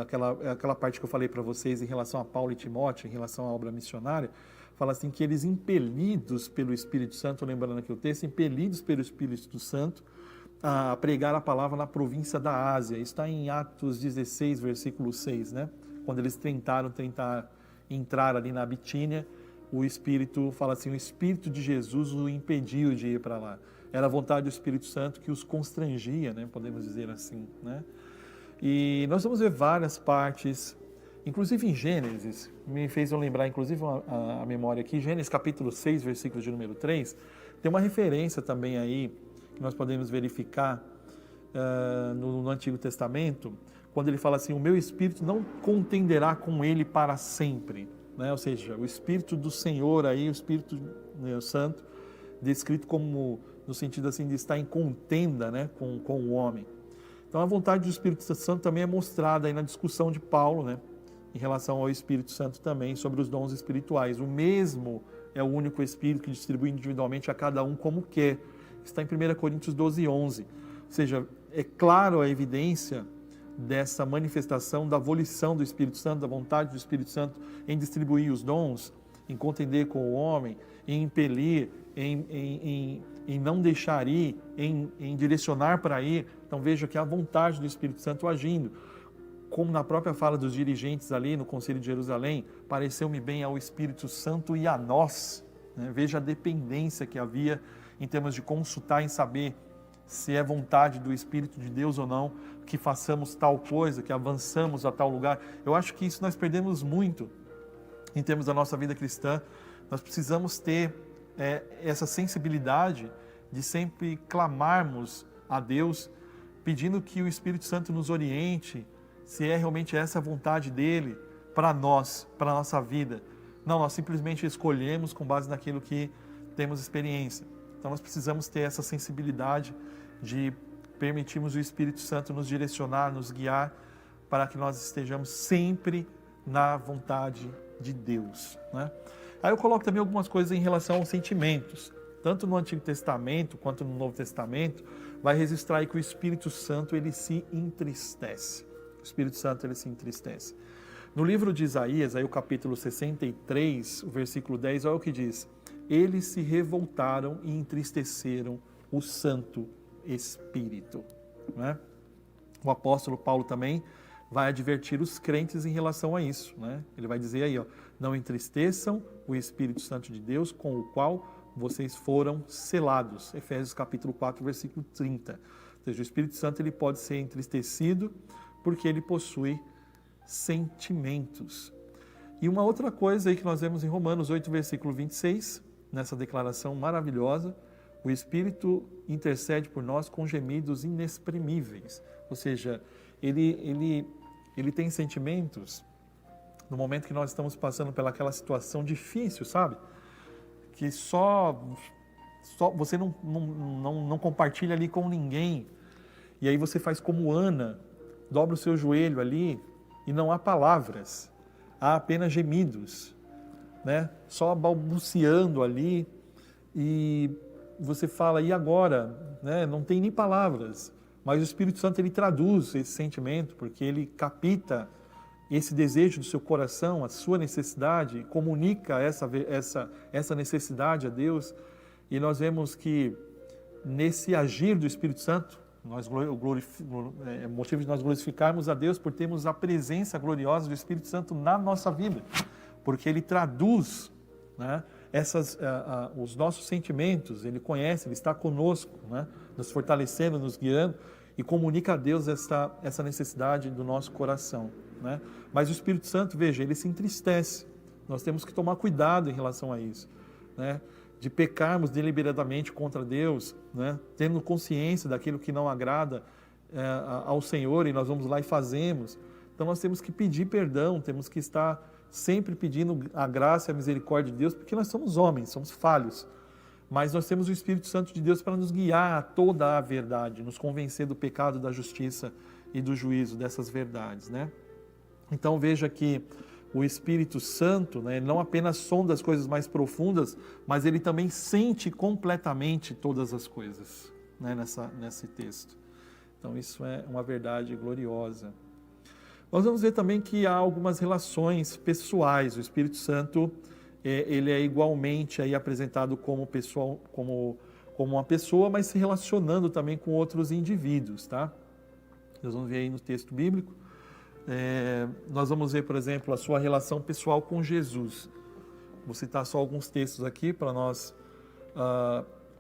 aquela parte que eu falei para vocês em relação a Paulo e Timóteo, em relação à obra missionária, fala assim que eles impelidos pelo Espírito Santo, lembrando aqui o texto, impelidos pelo Espírito Santo, a pregar a palavra na província da Ásia. Está em Atos 16, versículo 6, né? Quando eles tentaram entrar ali na Bitínia, o Espírito fala assim, o Espírito de Jesus o impediu de ir para lá. Era a vontade do Espírito Santo que os constrangia, né? Podemos dizer assim, né? E nós vamos ver várias partes, inclusive em Gênesis, me fez eu lembrar, inclusive a memória aqui, Gênesis capítulo 6, versículo de número 3, tem uma referência também aí, que nós podemos verificar no Antigo Testamento, quando ele fala assim, o meu espírito não contenderá com ele para sempre, né? Ou seja, o Espírito do Senhor aí, o Espírito Santo, descrito como no sentido assim de estar em contenda, né, com o homem. Então a vontade do Espírito Santo também é mostrada aí na discussão de Paulo, né, em relação ao Espírito Santo também, sobre os dons espirituais. O mesmo é o único Espírito que distribui individualmente a cada um como quer. Está em 1 Coríntios 12:11. Ou seja, é claro a evidência dessa manifestação da volição do Espírito Santo, da vontade do Espírito Santo em distribuir os dons, em contender com o homem, em impelir, em não deixar ir, em direcionar para ir. Então veja que a vontade do Espírito Santo agindo. Como na própria fala dos dirigentes ali no Conselho de Jerusalém, pareceu-me bem ao Espírito Santo e a nós. Né? Veja a dependência que havia em termos de consultar em saber se é vontade do Espírito de Deus ou não, que façamos tal coisa, que avançamos a tal lugar. Eu acho que isso nós perdemos muito em termos da nossa vida cristã. Nós precisamos ter essa sensibilidade de sempre clamarmos a Deus, pedindo que o Espírito Santo nos oriente, se é realmente essa a vontade dele para nós, para a nossa vida. Não, nós simplesmente escolhemos com base naquilo que temos experiência. Então nós precisamos ter essa sensibilidade de permitirmos o Espírito Santo nos direcionar, nos guiar, para que nós estejamos sempre na vontade de Deus, né? Aí eu coloco também algumas coisas em relação aos sentimentos. Tanto no Antigo Testamento quanto no Novo Testamento, vai registrar aí que o Espírito Santo ele se entristece. O Espírito Santo ele se entristece. No livro de Isaías, aí o capítulo 63, o versículo 10, olha o que diz: eles se revoltaram e entristeceram o Santo Espírito. Né? O apóstolo Paulo também vai advertir os crentes em relação a isso. Né? Ele vai dizer aí, ó, não entristeçam o Espírito Santo de Deus, com o qual vocês foram selados. Efésios capítulo 4, versículo 30. Ou seja, o Espírito Santo ele pode ser entristecido porque ele possui sentimentos. E uma outra coisa aí que nós vemos em Romanos 8, versículo 26, nessa declaração maravilhosa, o Espírito intercede por nós com gemidos inexprimíveis. Ou seja, ele tem sentimentos no momento que nós estamos passando pelaquela situação difícil, sabe? Que só você não compartilha ali com ninguém. E aí você faz como Ana, dobra o seu joelho ali e não há palavras, há apenas gemidos, né? Só balbuciando ali, e você fala, e agora? Né? Não tem nem palavras, mas o Espírito Santo ele traduz esse sentimento, porque ele capta esse desejo do seu coração, a sua necessidade, comunica essa necessidade a Deus, e nós vemos que nesse agir do Espírito Santo, é motivo de nós glorificarmos a Deus por termos a presença gloriosa do Espírito Santo na nossa vida, porque ele traduz, né, os nossos sentimentos, ele conhece, ele está conosco, né, nos fortalecendo, nos guiando, e comunica a Deus essa necessidade do nosso coração. Né? Mas o Espírito Santo, veja, ele se entristece. Nós temos que tomar cuidado em relação a isso, né? De pecarmos deliberadamente contra Deus, né? Tendo consciência daquilo que não agrada ao Senhor, e nós vamos lá e fazemos. Então nós temos que pedir perdão, temos que estar sempre pedindo a graça e a misericórdia de Deus, porque nós somos homens, somos falhos. Mas nós temos o Espírito Santo de Deus para nos guiar a toda a verdade, nos convencer do pecado, da justiça e do juízo, dessas verdades, né? Então veja que o Espírito Santo, né, não apenas sonda as coisas mais profundas, mas ele também sente completamente todas as coisas, né, nesse texto. Então isso é uma verdade gloriosa. Nós vamos ver também que há algumas relações pessoais. O Espírito Santo ele é igualmente aí apresentado como uma pessoa, mas se relacionando também com outros indivíduos, tá? Nós vamos ver aí no texto bíblico. Nós vamos ver, por exemplo, a sua relação pessoal com Jesus. Vou citar só alguns textos aqui para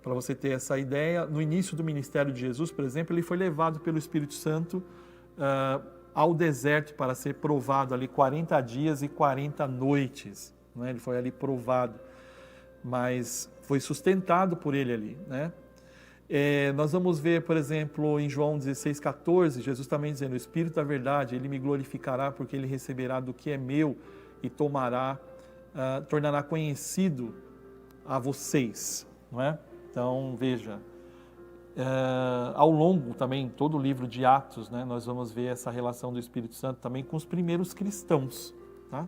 você ter essa ideia. No início do ministério de Jesus, por exemplo, ele foi levado pelo Espírito Santo ao deserto para ser provado ali 40 dias e 40 noites. Né? Ele foi ali provado, mas foi sustentado por ele ali, né? Nós vamos ver, por exemplo, em João 16,14, Jesus também dizendo, o Espírito da verdade, ele me glorificará porque ele receberá do que é meu e tornará conhecido a vocês, não é? Então, veja, ao longo também, todo o livro de Atos, né, nós vamos ver essa relação do Espírito Santo também com os primeiros cristãos, tá?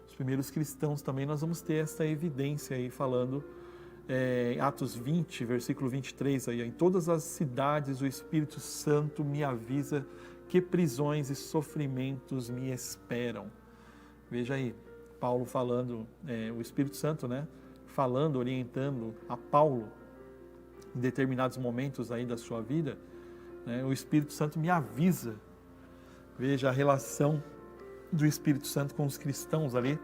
Os primeiros cristãos também nós vamos ter essa evidência aí falando Atos 20, versículo 23, aí, em todas as cidades o Espírito Santo me avisa que prisões e sofrimentos me esperam. Veja aí, Paulo falando, o Espírito Santo, né, falando, orientando a Paulo em determinados momentos aí da sua vida, né, o Espírito Santo me avisa. Veja a relação do Espírito Santo com os cristãos ali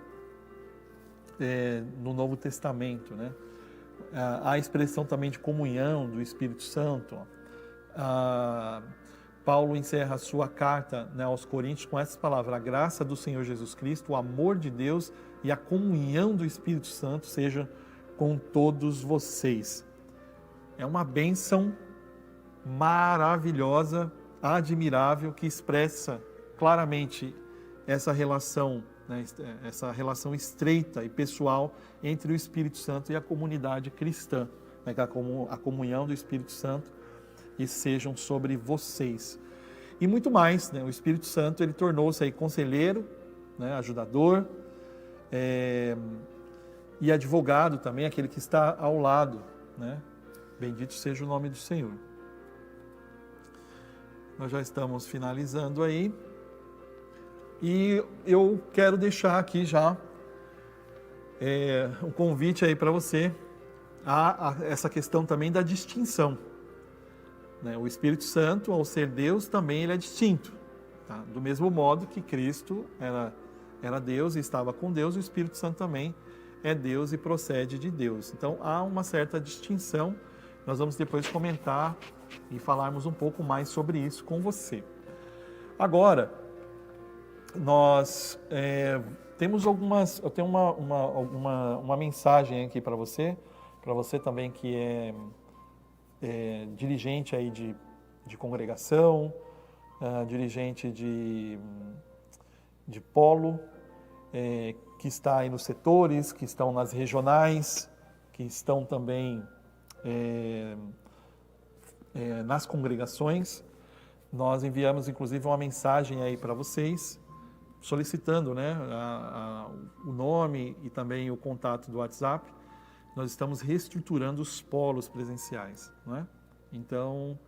no Novo Testamento, né? A expressão também de comunhão do Espírito Santo. Paulo encerra a sua carta, né, aos Coríntios com essas palavras: a graça do Senhor Jesus Cristo, o amor de Deus e a comunhão do Espírito Santo seja com todos vocês. É uma bênção maravilhosa, admirável, que expressa claramente essa relação, né, essa relação estreita e pessoal entre o Espírito Santo e a comunidade cristã, né, a comunhão do Espírito Santo e sejam sobre vocês. E muito mais, né, o Espírito Santo ele tornou-se aí conselheiro, né, ajudador e advogado também, aquele que está ao lado, né? Bendito seja o nome do Senhor. Nós já estamos finalizando aí. E eu quero deixar aqui já um convite aí para você a essa questão também da distinção, né? O Espírito Santo, ao ser Deus, também ele é distinto, tá? Do mesmo modo que Cristo era Deus e estava com Deus, o Espírito Santo também é Deus e procede de Deus. Então há uma certa distinção. Nós vamos depois comentar e falarmos um pouco mais sobre isso com você. Agora, nós temos eu tenho uma mensagem aqui para você também que é dirigente aí de congregação, dirigente de polo, que está aí nos setores, que estão nas regionais, que estão também nas congregações. Nós enviamos inclusive uma mensagem aí para vocês, solicitando, né, o nome e também o contato do WhatsApp. Nós estamos reestruturando os polos presenciais, não é? Então,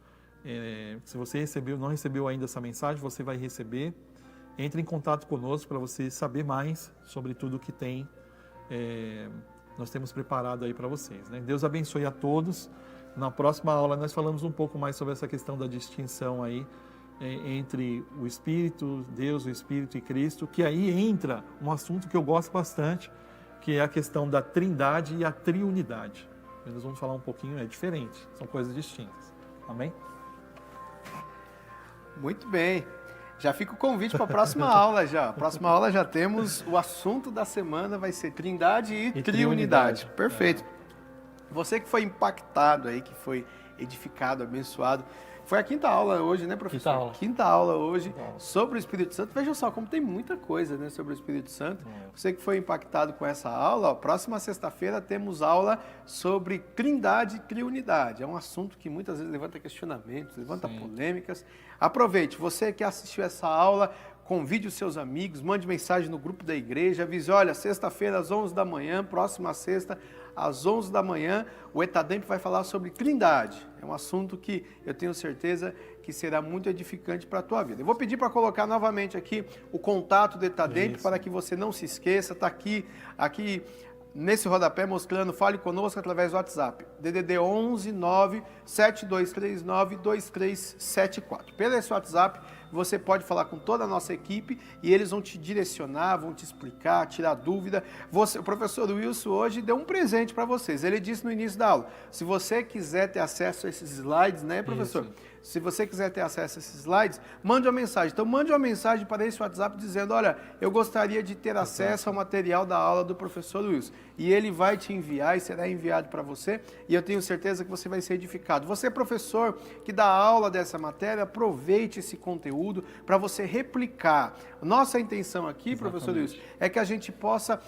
se você não recebeu ainda essa mensagem, você vai receber. Entre em contato conosco para você saber mais sobre tudo que tem. Nós temos preparado aí para vocês, né? Deus abençoe a todos. Na próxima aula nós falamos um pouco mais sobre essa questão da distinção aí entre o Espírito, Deus, o Espírito e Cristo, que aí entra um assunto que eu gosto bastante, que é a questão da trindade e a triunidade. Nós vamos falar um pouquinho, é diferente, são coisas distintas. Amém? Muito bem. Já fica o convite para a próxima aula já. Próxima aula já temos o assunto da semana, vai ser Trindade e Triunidade. Perfeito. Você que foi impactado aí, que foi edificado, abençoado. Foi a quinta aula hoje, né, professor? Quinta aula hoje sobre o Espírito Santo. Veja só como tem muita coisa, né, sobre o Espírito Santo. Você que foi impactado com essa aula, próxima sexta-feira temos aula sobre Trindade e Triunidade. É um assunto que muitas vezes levanta questionamentos, levanta polêmicas. Aproveite, você que assistiu essa aula, convide os seus amigos, mande mensagem no grupo da igreja, avise, olha, sexta-feira às 11 da manhã, próxima sexta, às 11 da manhã, o Etademp vai falar sobre Trindade. É um assunto que eu tenho certeza que será muito edificante para a tua vida. Eu vou pedir para colocar novamente aqui o contato do Etademp para que você não se esqueça. Está aqui nesse rodapé mostrando, fale conosco através do WhatsApp. DDD 11 9 7239 2374. Pelo esse WhatsApp, você pode falar com toda a nossa equipe e eles vão te direcionar, vão te explicar, tirar dúvida. O professor Wilson hoje deu um presente para vocês. Ele disse no início da aula, se você quiser ter acesso a esses slides, né, professor? Isso. Se você quiser ter acesso a esses slides, mande uma mensagem. Então, mande uma mensagem para esse WhatsApp dizendo, olha, eu gostaria de ter acesso ao material da aula do professor Luiz. E ele vai te enviar e será enviado para você. E eu tenho certeza que você vai ser edificado. Você, professor, que dá aula dessa matéria, aproveite esse conteúdo para você replicar. Nossa intenção aqui, professor Luiz, é que a gente possa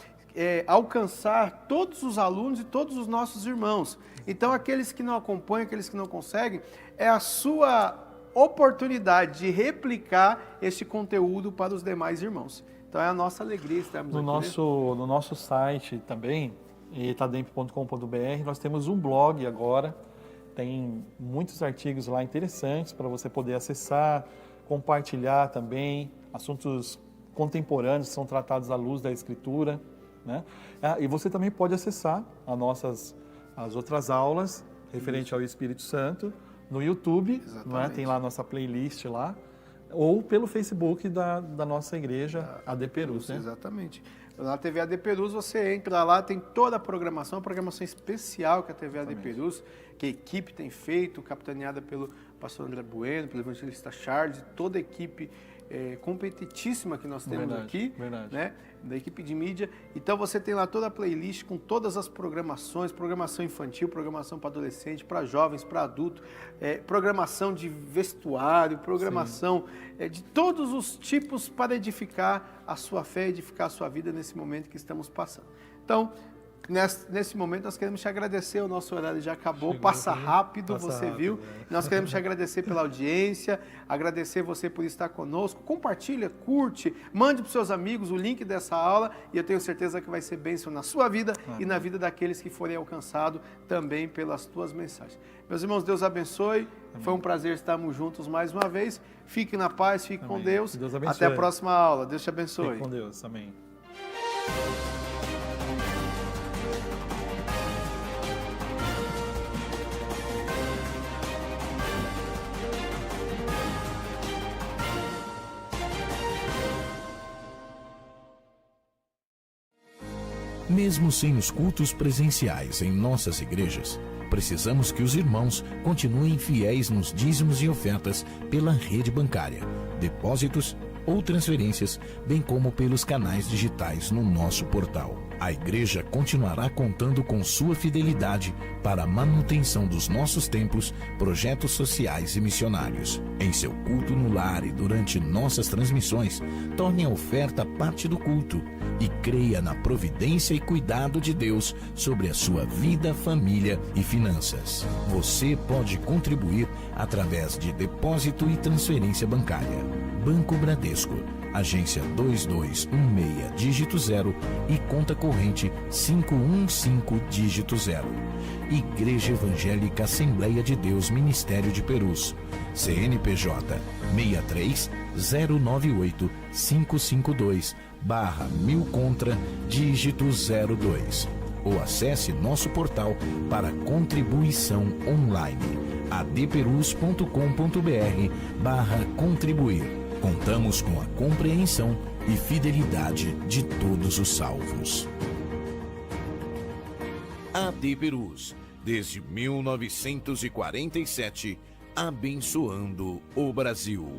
alcançar todos os alunos e todos os nossos irmãos. Então, aqueles que não acompanham, aqueles que não conseguem, é a sua oportunidade de replicar este conteúdo para os demais irmãos. Então, é a nossa alegria estarmos aqui. No nosso site também, etademp.com.br, nós temos um blog agora, tem muitos artigos lá interessantes para você poder acessar, compartilhar também, assuntos contemporâneos que são tratados à luz da Escritura, né? E você também pode acessar as outras aulas referente ao Espírito Santo no YouTube, né? Tem lá a nossa playlist lá, ou pelo Facebook da nossa igreja, AD Perus, né? Exatamente. Na TV AD Perus, você entra lá, tem toda a programação especial que a TV AD Perus, que a equipe tem feito, capitaneada pelo pastor André Bueno, pelo evangelista Charles, e toda a equipe competentíssima que nós temos aqui, né, da equipe de mídia. Então você tem lá toda a playlist com todas as programações, programação infantil, programação para adolescente, para jovens, para adulto, programação de vestuário, programação de todos os tipos para edificar a sua fé, edificar a sua vida nesse momento que estamos passando. Então, nesse momento nós queremos te agradecer, o nosso horário já acabou, passa rápido, você viu. Nós queremos te agradecer pela audiência, agradecer você por estar conosco. Compartilha, curte, mande para os seus amigos o link dessa aula e eu tenho certeza que vai ser bênção na sua vida e na vida daqueles que forem alcançados também pelas tuas mensagens. Meus irmãos, Deus abençoe. Foi um prazer estarmos juntos mais uma vez. Fique na paz, fique com Deus. Até a próxima aula. Deus te abençoe. Fique com Deus. Amém. Mesmo sem os cultos presenciais em nossas igrejas, precisamos que os irmãos continuem fiéis nos dízimos e ofertas pela rede bancária, depósitos ou transferências, bem como pelos canais digitais no nosso portal. A igreja continuará contando com sua fidelidade para a manutenção dos nossos templos, projetos sociais e missionários. Em seu culto no lar e durante nossas transmissões, torne a oferta parte do culto e creia na providência e cuidado de Deus sobre a sua vida, família e finanças. Você pode contribuir através de depósito e transferência bancária. Banco Bradesco, agência 2216, dígito 0 e conta corrente 515, dígito 0. Igreja Evangélica Assembleia de Deus Ministério de Perus, CNPJ 63-098-552/1000 contra, dígito 02. Ou acesse nosso portal para contribuição online, adperus.com.br/contribuir. Contamos com a compreensão e fidelidade de todos os salvos. AD Perus, desde 1947, abençoando o Brasil.